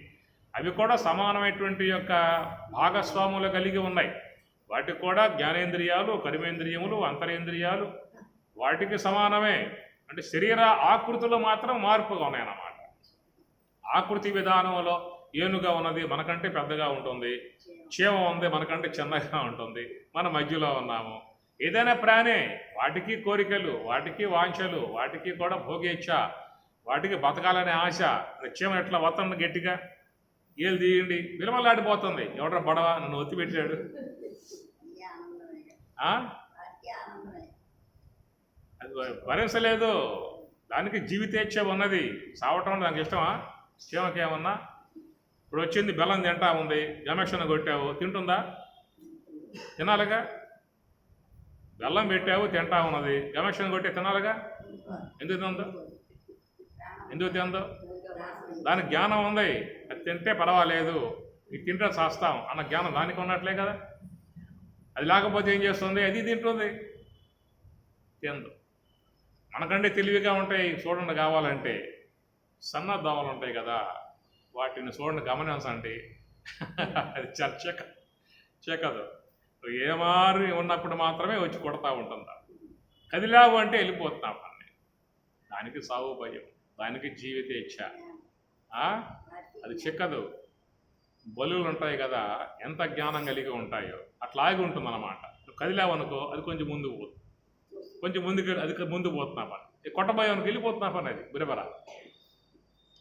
అవి కూడా సమానమైనటువంటి యొక్క భాగస్వాములు కలిగి ఉన్నాయి. వాటికి కూడా జ్ఞానేంద్రియాలు, కర్మేంద్రియములు, అంతరేంద్రియాలు వాటికి సమానమే. అంటే శరీర ఆకృతులు మాత్రం మార్పుగా ఉన్నాయన్నమాట. ఆకృతి విధానంలో ఏనుగా ఉన్నది మనకంటే పెద్దగా ఉంటుంది, చీమ ఉంది మనకంటే చిన్నగా ఉంటుంది, మన మధ్యలో ఉన్నాము. ఏదైనా ప్రాణే, వాటికి కోరికలు, వాటికి వాంఛలు, వాటికి కూడా భోగేచ్ఛ, వాటికి బతకాలనే ఆశ. చీమ ఎట్లా వత్తండి గట్టిగా, ఏళ్ళు తీయండి, విలువలాడిపోతుంది. ఎవడో బడవ నన్ను ఒత్తి పెట్టాడు, అది భరించలేదు. దానికి జీవితేచ్ఛ ఉన్నది, సావటం దానికి ఇష్టమా? చీమకి ఏమన్నా ఇప్పుడు వచ్చింది బెల్లం తింటా ఉంది, గమేక్షణ కొట్టావు, తింటుందా? తినాలిగా. బెల్లం పెట్టావు తింటా ఉన్నది, గమేక్షణ కొట్టి తినాలిగా. ఎందుకు తిందో? దానికి జ్ఞానం ఉంది, అది తింటే పర్వాలేదు, ఇది తింటే చేస్తాం అన్న జ్ఞానం దానికి ఉన్నట్లే కదా. అది లేకపోతే ఏం చేస్తుంది? అది తింటుంది, తిందు. మనకంటే తెలివిగా ఉంటాయి. చూడండి, కావాలంటే సన్న దోమలు ఉంటాయి కదా, వాటిని చూడండి, గమనించండి. అది చెక్కదు. ఏమారి ఉన్నప్పుడు మాత్రమే వచ్చి కొడతా ఉంటుందా. కదిలావు అంటే వెళ్ళిపోతున్నాం అన్నీ. దానికి సావు భయం, దానికి జీవితేచ్ఛ. అది చెక్కదు. బలులు ఉంటాయి కదా, ఎంత జ్ఞానం కలిగి ఉంటాయో అట్లాగే ఉంటుందన్నమాట. కదిలావనుకో అది కొంచెం ముందుకు పోతుంది, కొంచెం ముందుకు అది ముందుకు పోతున్నా పని, కొట్టబోయానికి వెళ్ళిపోతున్నా పని, అది బిరబర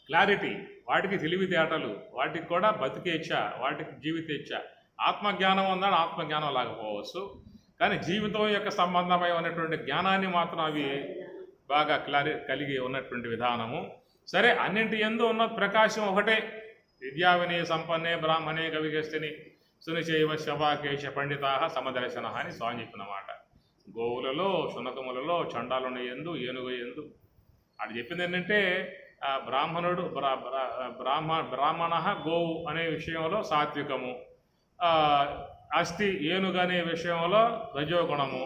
క్లారిటీ. వాటికి తెలివితేటలు, వాటికి కూడా బతికేచ్ఛ, వాటికి జీవితేచ్ఛ. ఆత్మజ్ఞానం ఉందని ఆత్మజ్ఞానం లాగపోవచ్చు, కానీ జీవితం యొక్క సంబంధమై ఉన్నటువంటి జ్ఞానాన్ని మాత్రం అవి బాగా కలిగి ఉన్నటువంటి విధానము. సరే, అన్నింటి యందు ఉన్న ప్రకాశం ఒకటే. విద్యావినయ సంపన్నే బ్రాహ్మణే కవిగస్తిని సునిచైవ శవాకేశ పండితా సమదర్శన అని స్వామి చెప్పినమాట. గోవులలో, శునకములలో, చండాలుని యందు, ఏనుగు యందు. అది చెప్పింది ఏంటంటే బ్రాహ్మణుడు బ్రాహ్మణ గోవు అనే విషయంలో సాత్వికము, అస్థి ఏనుగు అనే విషయంలో రజోగుణము,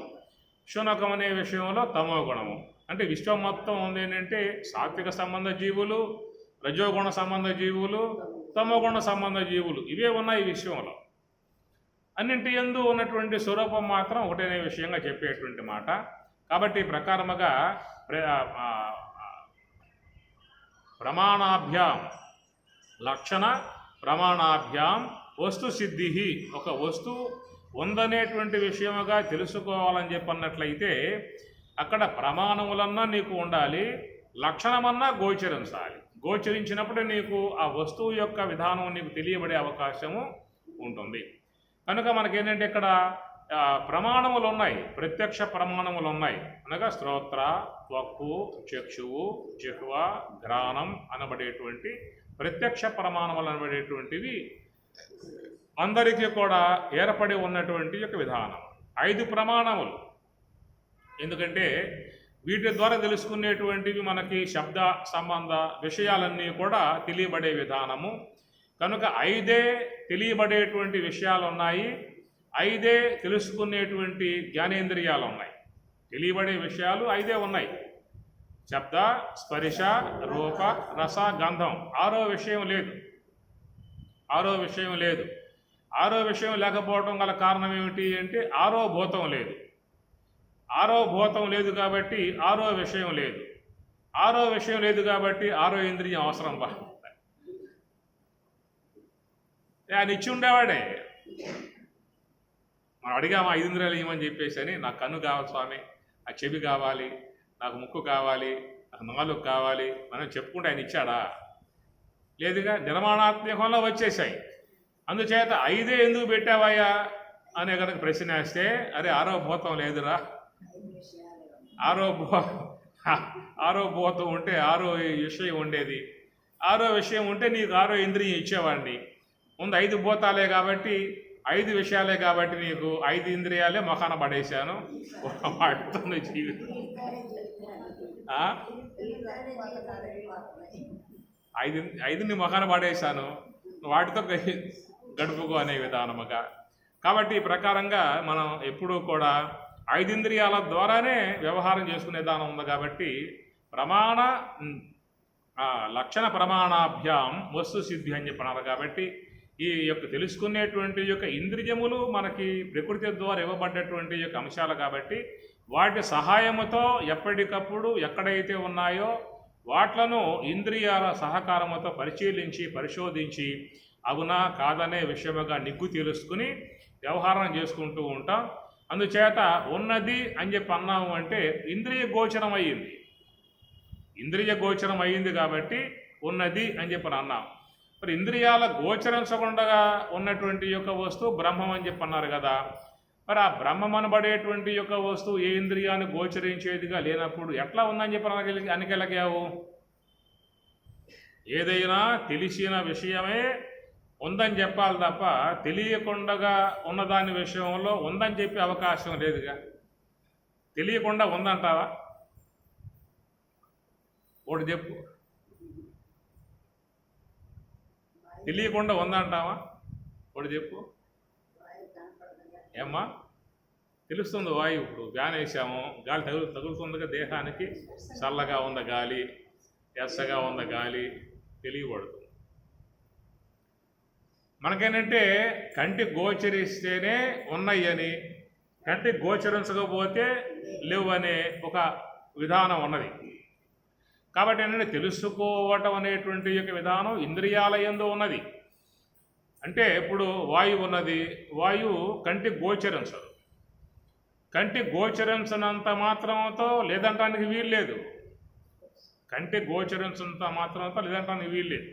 శునకం అనే విషయంలో తమో గుణము. అంటే విశ్వం మొత్తం ఉంది ఏంటంటే సాత్విక సంబంధ జీవులు, రజోగుణ సంబంధ జీవులు, తమోగుణ సంబంధ జీవులు, ఇవే ఉన్నాయి ఈ విశ్వంలో. అన్నింటి యందు ఉన్నటువంటి స్వరూపం మాత్రం ఒకటనే విషయంగా చెప్పేటువంటి మాట. కాబట్టి ప్రకారముగా ప్రమాణాభ్యాం లక్షణ ప్రమాణాభ్యాం వస్తు సిద్ధి, ఒక వస్తువు ఉందనేటువంటి విషయముగా తెలుసుకోవాలని చెప్పన్నట్లయితే అక్కడ ప్రమాణములన్నా నీకు ఉండాలి, లక్షణమన్నా గోచరించాలి. గోచరించినప్పుడు నీకు ఆ వస్తువు యొక్క విధానం నీకు తెలియబడే అవకాశము ఉంటుంది. కనుక మనకేంటంటే ఇక్కడ ప్రమాణములు ఉన్నాయి, ప్రత్యక్ష ప్రమాణములు ఉన్నాయి. అనగా శ్రోత్ర, త్వక్కు, చక్షువు, జిహ్వ, ఘ్రాణం అనబడేటువంటి ప్రత్యక్ష ప్రమాణములు అనబడేటువంటివి అందరికీ కూడా ఏర్పడి ఉన్నటువంటి యొక్క విధానం. 5 ప్రమాణములు. ఎందుకంటే వీటి ద్వారా తెలుసుకునేటువంటివి మనకి శబ్ద సంబంధ విషయాలన్నీ కూడా తెలియబడే విధానము. కనుక 5 తెలియబడేటువంటి విషయాలు ఉన్నాయి, 5 తెలుసుకునేటువంటి జ్ఞానేంద్రియాలు ఉన్నాయి. తెలియబడే విషయాలు 5 ఉన్నాయి: శబ్ద, స్పర్శ, రూప, రస, గంధం. 6వ విషయం లేదు. 6వ విషయం లేదు. 6వ విషయం లేకపోవడం గల కారణం ఏమిటి అంటే 6వ భూతం లేదు. 6వ భూతం లేదు కాబట్టి 6వ విషయం లేదు. 6వ విషయం లేదు కాబట్టి 6వ ఇంద్రియం అవసరం బా. ఆయన ఇచ్చి ఉండేవాడే. మనం అడిగాము 5 ఇంద్రియాలు ఇవ్వమని చెప్పేసి అని. నాకు కన్ను కావాలి స్వామి, నాకు చెవి కావాలి, నాకు ముక్కు కావాలి, నాకు నాలుగు కావాలి, మనం చెప్పుకుంటే ఆయన ఇచ్చాడా? లేదుగా. నిర్మాణాత్మకంలో వచ్చేసాయి. అందుచేత 5 ఎందుకు పెట్టావయ్యా అనే కనుక ప్రశ్న వేస్తే, అరే 6వ భూతం లేదురా, 6వ భూతం ఉంటే 6వ విషయం ఉండేది, 6వ విషయం ఉంటే నీకు 6వ ఇంద్రియం ఇచ్చేవాడిని. ముందు 5 భూతాలే కాబట్టి 5 విషయాలే కాబట్టి నీకు 5 ఇంద్రియాలే మొఖాన పడేశాను. వాటితో జీవితం 5ని మొఖాన పడేశాను, వాటితో గడుపుకో అనే విధానముగా. కాబట్టి ఈ ప్రకారంగా మనం ఎప్పుడూ కూడా 5 ఇంద్రియాల ద్వారానే వ్యవహారం చేసుకునే విధానం ఉంది. కాబట్టి లక్షణ ప్రమాణాభ్యాం వస్తు సిద్ధి అని చెప్పినారు. కాబట్టి ఈ యొక్క తెలుసుకునేటువంటి యొక్క ఇంద్రియములు మనకి ప్రకృతి ద్వారా ఇవ్వబడ్డటువంటి యొక్క అంశాలు. కాబట్టి వాటి సహాయముతో ఎప్పటికప్పుడు ఎక్కడైతే ఉన్నాయో వాట్లను ఇంద్రియాల సహకారముతో పరిశీలించి పరిశోధించి అవునా కాదనే విషయముగా నిగ్గు తెలుసుకుని వ్యవహారం చేసుకుంటూ ఉంటాం. అందుచేత ఉన్నది అని చెప్పి అన్నాము అంటే ఇంద్రియ గోచరం అయ్యింది. ఇంద్రియ గోచరం అయ్యింది కాబట్టి ఉన్నది అని చెప్పి అన్నాం. మరి ఇంద్రియాల గోచరించకుండా ఉన్నటువంటి యొక్క వస్తువు బ్రహ్మం అని చెప్పి అన్నారు కదా. మరి ఆ బ్రహ్మం అనబడేటువంటి యొక్క వస్తువు ఏ ఇంద్రియాన్ని గోచరించేదిగా లేనప్పుడు ఎట్లా ఉందని చెప్పి అనగలిగావు? ఏదైనా తెలిసిన విషయమే ఉందని చెప్పాలి తప్ప తెలియకుండా ఉన్నదాని విషయంలో ఉందని చెప్పే అవకాశం లేదుగా. తెలియకుండా ఉందంటావా? ఒకటి చెప్పు. తెలియకుండా ఉందంటావా? ఒకటి చెప్పు. ఏమ్మా? తెలుస్తుంది వాయువు. ఇప్పుడు ఫ్యాన్ వేసాము, గాలి తగులుతుందిగా దేహానికి. చల్లగా ఉంది గాలి, ఎస్సగా ఉంది గాలి, తెలియబడుతుంది. మనకేంటంటే కంటికి గోచరిస్తేనే ఉన్నాయని, కంటికి గోచరించకపోతే లేవు అనే ఒక విధానం ఉన్నది. కాబట్టి ఏంటంటే తెలుసుకోవటం అనేటువంటి యొక్క విధానం ఇంద్రియాల యందు ఉన్నది. అంటే ఇప్పుడు వాయువు ఉన్నది, వాయువు కంటికి గోచరించదు. కంటి గోచరించినంత మాత్రంతో లేదంటానికి వీల్లేదు. కంటి గోచరించినంత మాత్రంతో లేదంటానికి వీల్లేదు.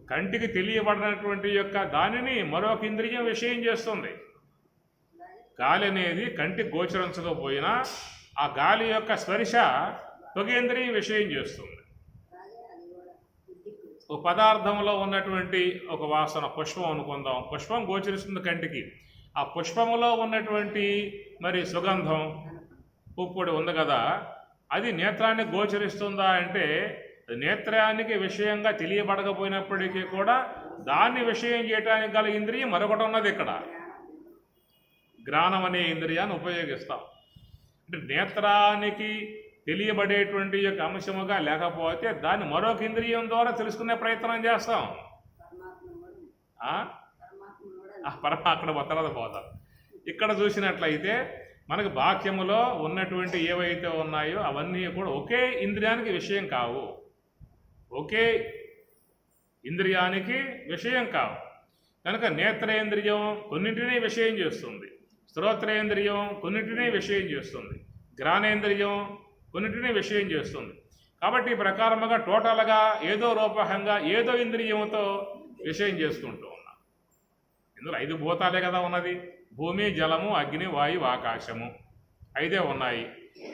కంటికి తెలియబడినటువంటి యొక్క దానిని మరొక ఇంద్రియం విషయం చేస్తుంది. గాలి అనేది కంటికి గోచరించకపోయినా ఆ గాలి యొక్క స్పర్శ త్వగేంద్రియం విషయం చేస్తుంది. ఒక పదార్థంలో ఉన్నటువంటి ఒక వాసన, పుష్పం అనుకుందాం, పుష్పం గోచరిస్తుంది కంటికి. ఆ పుష్పములో ఉన్నటువంటి మరి సుగంధం, పుప్పొడి ఉంది కదా, అది నేత్రానికి గోచరిస్తుందా అంటే నేత్రానికి విషయంగా తెలియబడకపోయినప్పటికీ కూడా దాన్ని విషయం చేయడానికి గల ఇంద్రియం మరొకటి ఉన్నది. ఇక్కడ ఘ్రాణం అనే ఇంద్రియాన్ని ఉపయోగిస్తాం. అంటే నేత్రానికి తెలియబడేటువంటి యొక్క అంశముగా లేకపోతే దాన్ని మరొక ఇంద్రియం ద్వారా తెలుసుకునే ప్రయత్నం చేస్తాం. అక్కడ తర్వాత పోతాం. ఇక్కడ చూసినట్లయితే మనకు బాహ్యములో ఉన్నటువంటి ఏవైతే ఉన్నాయో అవన్నీ కూడా ఒకే ఇంద్రియానికి విషయం కావు. ఒకే ఇంద్రియానికి విషయం కావు. కనుక నేత్రేంద్రియం కొన్నింటినీ విషయం చేస్తుంది, శ్రోత్రేంద్రియం కొన్నింటినీ విషయం చేస్తుంది, ఘ్రాణేంద్రియం కొన్నింటినీ విషయం చేస్తుంది. కాబట్టి ఈ ప్రకారముగా టోటల్గా ఏదో రూపకంగా ఏదో ఇంద్రియంతో విషయం చేసుకుంటూ ఉన్నాం. ఇందులో 5 భూతాలే కదా ఉన్నది. భూమి, జలము, అగ్ని, వాయువు, ఆకాశము 5 ఉన్నాయి.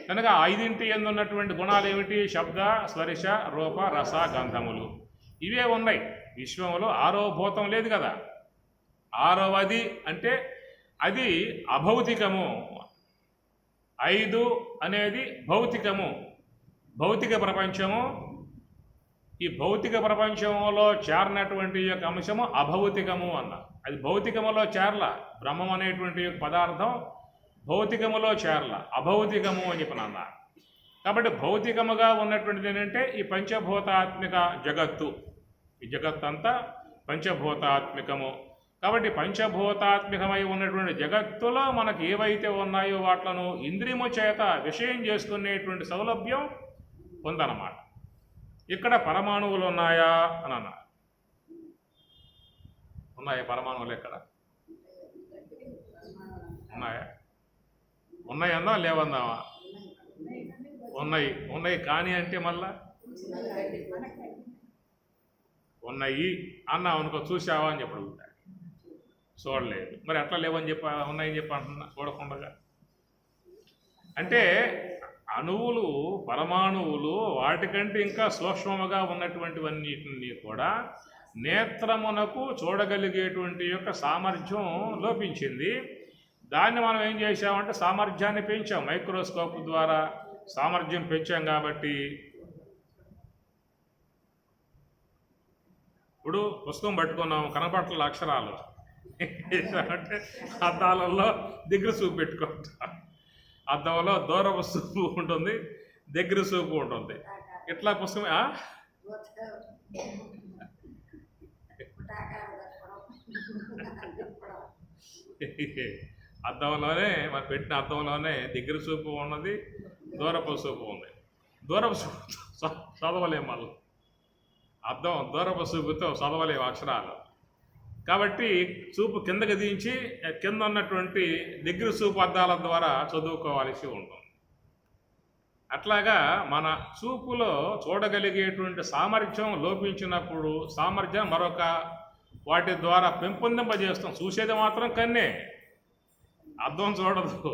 కనుక 5 యందు ఉన్నటువంటి గుణాలు ఏమిటి? శబ్ద, స్పర్శ, రూప, రస, గంధములు ఇవే ఉన్నాయి. విశ్వంలో 6వ భూతం లేదు కదా. 6వది అంటే అది అభౌతికము. 5 అనేది భౌతికము, భౌతిక ప్రపంచము. ఈ భౌతిక ప్రపంచంలో చేరినటువంటి యొక్క అంశము అభౌతికము అన్న. అది భౌతికములో చేరల. బ్రహ్మం అనేటువంటి పదార్థం భౌతికములో చేరల, అభౌతికము అని చెప్పిన. కాబట్టి భౌతికముగా ఉన్నటువంటిది ఏంటంటే ఈ పంచభూతాత్మిక జగత్తు. ఈ జగత్తంతా పంచభూతాత్మికము. కాబట్టి పంచభూతాత్మికమై ఉన్నటువంటి జగత్తులో మనకు ఏవైతే ఉన్నాయో వాట్లను ఇంద్రియము చేత విషయం చేసుకునేటువంటి సౌలభ్యం ఉందన్నమాట. ఇక్కడ పరమాణువులు ఉన్నాయా అని అన్నారు. ఉన్నాయా పరమాణువులు? ఎక్కడ ఉన్నాయా? ఉన్నాయన్నా లేవన్నావా? ఉన్నాయి. ఉన్నాయి కానీ అంటే మళ్ళా ఉన్నాయి అన్నా అనుకో, చూసావా అని చెప్పి అడుగుతాడు. చూడలేదు. మరి అట్లా లేవని చెప్పి ఉన్నాయని చెప్పి అంటున్నా చూడకుండా. అంటే అణువులు, పరమాణువులు వాటికంటే ఇంకా సూక్ష్మముగా ఉన్నటువంటివన్నిటిని కూడా నేత్రమునకు చూడగలిగేటువంటి యొక్క సామర్థ్యం లోపించింది. దాన్ని మనం ఏం చేసామంటే సామర్థ్యాన్ని పెంచాం. మైక్రోస్కోప్ ద్వారా సామర్థ్యం పెంచాం. కాబట్టి ఇప్పుడు పుస్తకం పట్టుకున్నాం, కనపట్ల అక్షరాలు అంటే అద్దాలలో దగ్గర చూపు పెట్టుకుంటాం. అద్దంలో దూరపు చూపు ఉంటుంది, దగ్గర చూపు ఉంటుంది. ఇట్లా పుస్తకం అద్దంలోనే మనం పెట్టిన అద్దంలోనే దగ్గర చూపు ఉన్నది, దూరపు చూపు ఉంది. దూరపు చూపు చదవలేము మళ్ళీ. అద్దం దూరపు చూపుతో చదవలేము అక్షరాలు. కాబట్టి చూపు కిందకి దించి కింద ఉన్నటువంటి దగ్గర చూపు అద్దాల ద్వారా చదువుకోవాల్సి ఉంటుంది. అట్లాగా మన చూపులో చూడగలిగేటువంటి సామర్థ్యం లోపించినప్పుడు సామర్థ్యం మరొక వాటి ద్వారా పెంపొందింపజేస్తాం. చూసేది మాత్రం కన్నే, అద్దం చూడదు.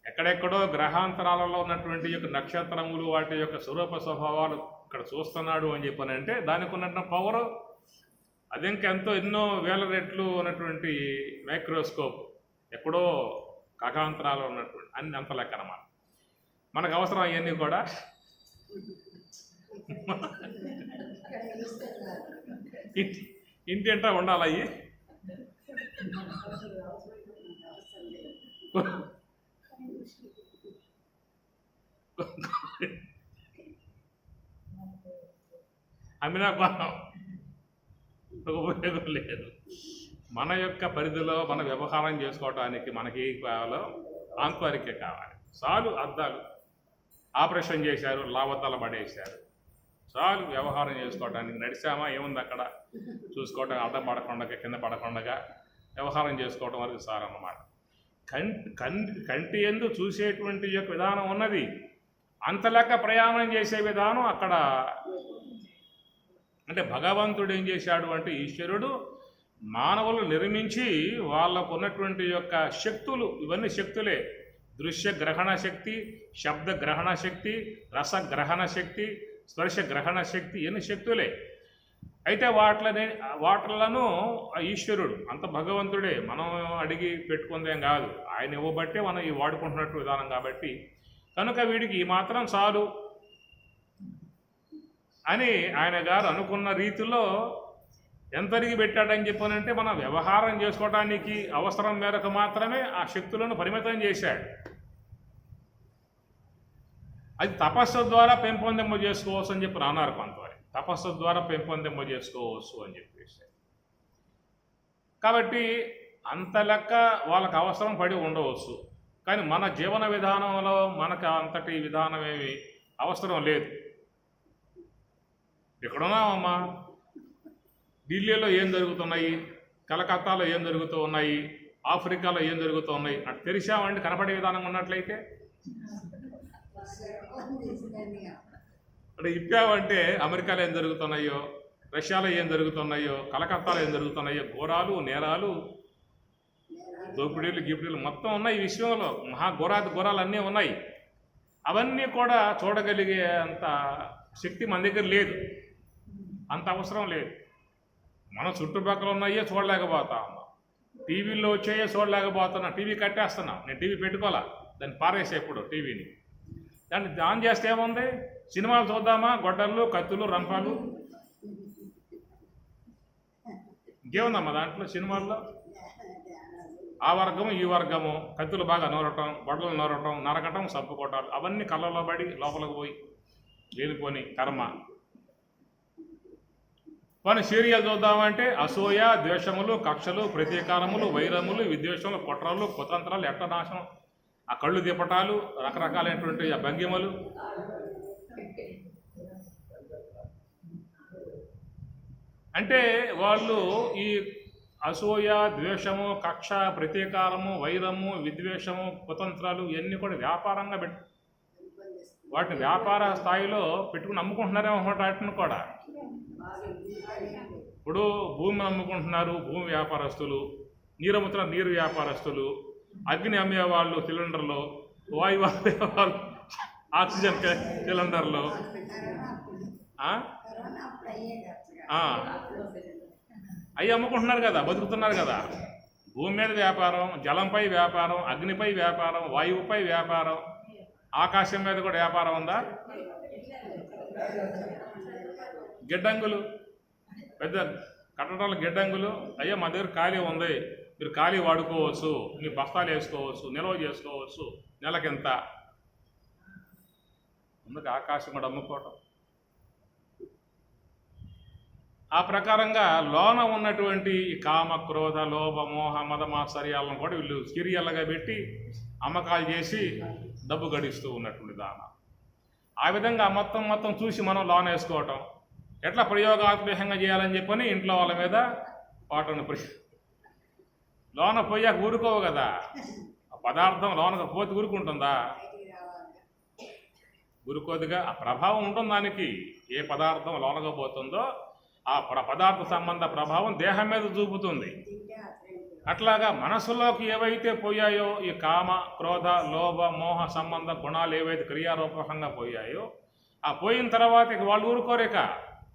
ఎక్కడెక్కడో గ్రహాంతరాలలో ఉన్నటువంటి యొక్క నక్షత్రములు వాటి యొక్క స్వరూప స్వభావాలు ఇక్కడ చూస్తున్నాడు అని చెప్పానంటే దానికి ఉన్నటువంటి పవర్ అది ఇంకెంతో ఎన్నో వేల రెట్లు ఉన్నటువంటి మైక్రోస్కోప్ ఎక్కడో ఖగాంతరాలు ఉన్నటువంటి అన్ని అంత లెక్క అన్నమాట. మనకు అవసరం అవన్నీ కూడా ఇంటింటా ఉండాలి. అవి అమ్మినా ఉపయోగం లేదు. మన యొక్క పరిధిలో మన వ్యవహారం చేసుకోవడానికి మనకి కావాలో ఆంతరికే కావాలి. చాలు అద్దాలు ఆపరేషన్ చేశారు, లావద్దాలు పడేశారు, చాలు వ్యవహారం చేసుకోవడానికి. నడిచామా ఏముంది అక్కడ చూసుకోవటం, అడ్డం పడకుండా కింద పడకుండా వ్యవహారం చేసుకోవటం వరకు చాలు అన్నమాట. కంటి యందు చూసేటువంటి యొక్క విధానం ఉన్నది. అంత లెక్క ప్రయాణం చేసే విధానం అక్కడ. అంటే భగవంతుడు ఏం చేశాడు అంటే ఈశ్వరుడు మానవులు నిర్మించి వాళ్ళకు ఉన్నటువంటి యొక్క శక్తులు, ఇవన్నీ శక్తులే. దృశ్య గ్రహణ శక్తి, శబ్ద గ్రహణ శక్తి, రస గ్రహణ శక్తి, స్పర్శ గ్రహణ శక్తి, ఇవన్నీ శక్తులే. అయితే వాటిలను ఈశ్వరుడు అంత భగవంతుడే, మనం అడిగి పెట్టుకుందేం కాదు, ఆయన ఇవ్వబట్టే మనం ఈ వాడుకుంటున్నట్టు విధానం కాబట్టి కనుక వీడికి ఈ మాత్రం చాలు అని ఆయన గారు అనుకున్న రీతిలో ఎంతరిగి పెట్టాడని చెప్పానంటే మనం వ్యవహారం చేసుకోవడానికి అవసరం మేరకు మాత్రమే ఆ శక్తులను పరిమితం చేశాడు. అది తపస్సు ద్వారా పెంపొందింప చేసుకోవచ్చు అని చెప్పి అన్నారు కొంతవరకు. తపస్సు ద్వారా పెంపొందింప చేసుకోవచ్చు అని చెప్పేసి. కాబట్టి అంత లెక్క వాళ్ళకి అవసరం పడి ఉండవచ్చు. కానీ మన జీవన విధానంలో మనకు అంతటి విధానం ఏమి అవసరం లేదు. ఎక్కడున్నామమ్మా, ఢిల్లీలో ఏం జరుగుతున్నాయి, కలకత్తాలో ఏం జరుగుతూ ఉన్నాయి, ఆఫ్రికాలో ఏం జరుగుతూ ఉన్నాయి అటు తెరిచామంటే కనపడే విధానం ఉన్నట్లయితే, అంటే ఇప్పావంటే అమెరికాలో ఏం జరుగుతున్నాయో, రష్యాలో ఏం జరుగుతున్నాయో, కలకత్తాలో ఏం జరుగుతున్నాయో, ఘోరాలు, నేరాలు, దోపిడీలు, గిపిడీలు మొత్తం ఉన్నాయి ఈ విషయంలో. ఘోరాలు అన్నీ ఉన్నాయి. అవన్నీ కూడా చూడగలిగే అంత శక్తి మన దగ్గర లేదు, అంత అవసరం లేదు. మన చుట్టుపక్కల ఉన్నాయే చూడలేకపోతాం, టీవీల్లో వచ్చాయే చూడలేకపోతున్నా. టీవీ కట్టేస్తున్నా, నేను టీవీ పెట్టుకోవాలా, దాన్ని పారేసే ఎప్పుడు టీవీని. దాన్ని ఆన్ చేస్తే ఏముంది, సినిమాలు చూద్దామా, గొడ్డళ్ళు, కత్తులు, రంపాలు, ఇంకేముందమ్మా దాంట్లో సినిమాల్లో? ఆ వర్గము ఈ వర్గము, కత్తులు బాగా నూరటం, గొడ్డలు నూరటం, నరకటం, సప్పుకోవటాలు, అవన్నీ కళ్ళలో పడి లోపలికి పోయి లేనిపోని కర్మ. కానీ సీరియల్ చూద్దామంటే అసూయ, ద్వేషములు, కక్షలు, ప్రతీకారములు, వైరములు, విద్వేషములు, కుట్రలు, కుతంత్రాలు, ఎట్టనాశనం, ఆ కళ్ళు దిపటాలు, రకరకాలైనటువంటి ఆ భంగిమలు. అంటే వాళ్ళు ఈ అసూయ, ద్వేషము, కక్ష, ప్రతీకారము, వైరము, విద్వేషము, కుతంత్రాలు ఇవన్నీ కూడా వ్యాపారంగా వాటిని వ్యాపార స్థాయిలో పెట్టుకుని అమ్ముకుంటున్నారేమో వాటిని కూడా. ఇప్పుడు భూమిని అమ్ముకుంటున్నారు భూమి వ్యాపారస్తులు, నీరు అమ్ముతున్న నీరు వ్యాపారస్తులు, అగ్ని అమ్మేవాళ్ళు సిలిండర్లు, వాయువు అమ్మేవాళ్ళు ఆక్సిజన్ సిలిండర్లు, అవి అమ్ముకుంటున్నారు కదా, బతుకుతున్నారు కదా. భూమి మీద వ్యాపారం, జలంపై వ్యాపారం, అగ్నిపై వ్యాపారం, వాయువుపై వ్యాపారం, ఆకాశం మీద కూడా వ్యాపారం ఉందా? గిడ్డంగులు, పెద్ద కట్టడాల గిడ్డంగులు, అయ్యా మా దగ్గర ఖాళీ ఉంది, మీరు ఖాళీ వాడుకోవచ్చు, మీ బస్తాలు వేసుకోవచ్చు, నిల్వ చేసుకోవచ్చు, నెలకింత. అందుకు ఆకాశం కూడా అమ్ముకోవటం. ఆ ప్రకారంగా లోన ఉన్నటువంటి కామ, క్రోధ, లోభ, మోహ, మద, మాత్సర్యాలను కూడా వీళ్ళు సీరియల్గా పెట్టి అమ్మకాలు చేసి డబ్బు గడిస్తూ ఉన్నటువంటి దాన. ఆ విధంగా మొత్తం చూసి మనం లోన వేసుకోవటం, ఎట్లా ప్రయోగాత్మకంగా చేయాలని చెప్పని ఇంట్లో వాళ్ళ మీద వాటిని లోన పోయాక ఊరుకోవు కదా. ఆ పదార్థం లోనకు పోతే ఊరుకుంటుందా? ఊరుకోదుగా. ఆ ప్రభావం ఉంటుంది దానికి. ఏ పదార్థం లోనగా పోతుందో ఆ పదార్థ సంబంధ ప్రభావం దేహం మీద చూపుతుంది. అట్లాగా మనసులోకి ఏవైతే పోయాయో ఈ కామ, క్రోధ, లోభ, మోహ సంబంధ గుణాలు ఏవైతే క్రియారూపకంగా పోయాయో ఆ పోయిన తర్వాత ఇక వాళ్ళు ఊరుకోరేక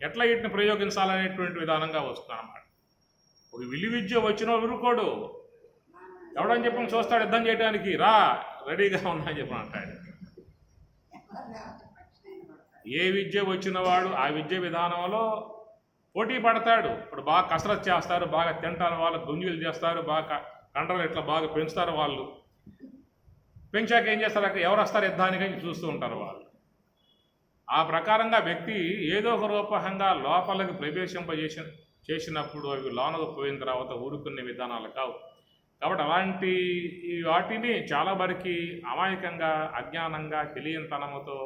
ఎట్లా వీటిని ప్రయోగించాలనేటువంటి విధానంగా వస్తుంది అన్నమాట. ఒక విలు విద్య వచ్చిన ఊరుకోడు. ఎవడని చెప్పి చూస్తాడు యుద్ధం చేయడానికి, రా రెడీగా ఉన్నా అని చెప్పి అంటాడు. ఏ విద్య వచ్చిన వాడు ఆ విద్య విధానంలో పోటీ పడతాడు. ఇప్పుడు బాగా కసరత్ చేస్తారు, బాగా తింటారు, వాళ్ళు గుంజులు చేస్తారు, బాగా కండలు ఇట్లా బాగా పెంచుతారు. వాళ్ళు పెంచాక ఏం చేస్తారు, అక్కడ ఎవరు వస్తారు యుద్ధానికి చూస్తూ ఉంటారు వాళ్ళు. ఆ ప్రకారంగా వ్యక్తి ఏదో ఒక రూపంగా లోపలికి చేసినప్పుడు అవి లోనకు పోయిన తర్వాత ఊరుకునే విధానాలు కావు. కాబట్టి అలాంటి వాటిని చాలా వరకు అమాయకంగా, అజ్ఞానంగా, తెలియనితనముతో,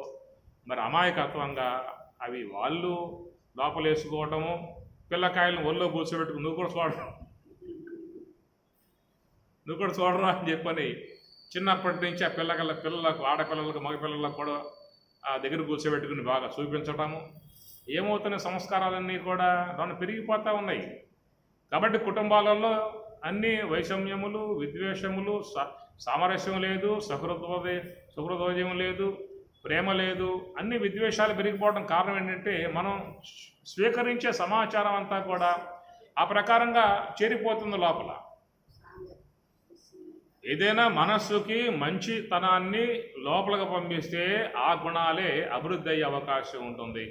మరి అమాయకత్వంగా అవి వాళ్ళు లోపలేసుకోవటము, పిల్లకాయలను ఒళ్ళో కూర్చోబెట్టుకుని నువ్వు కూడా చూడటం, నువ్వు కూడా చూడరా అని చెప్పని చిన్నప్పటి నుంచి ఆ పిల్లలకు ఆడపిల్లలకు మగపిల్లలకు కూడా ఆ దగ్గర కూర్చోబెట్టుకుని బాగా చూపించటము ఏమవుతున్న సంస్కారాలన్నీ కూడా దాన్ని పెరిగిపోతూ ఉన్నాయి. కాబట్టి కుటుంబాలలో అన్ని వైషమ్యములు, విద్వేషములు, సామరస్యం లేదు, సుహృదోదయం లేదు, ప్రేమ లేదు, అన్ని విద్వేషాలు పెరిగిపోవడం కారణం ఏంటంటే మనం స్వీకరించే సమాచారం అంతా కూడా ఆ ప్రకారంగా చేరిపోతుంది లోపల. ఏదైనా మనస్సుకి మంచితనాన్ని లోపలికి పంపిస్తే ఆ గుణాలే అభివృద్ధి అయ్యే అవకాశం ఉంటుంది.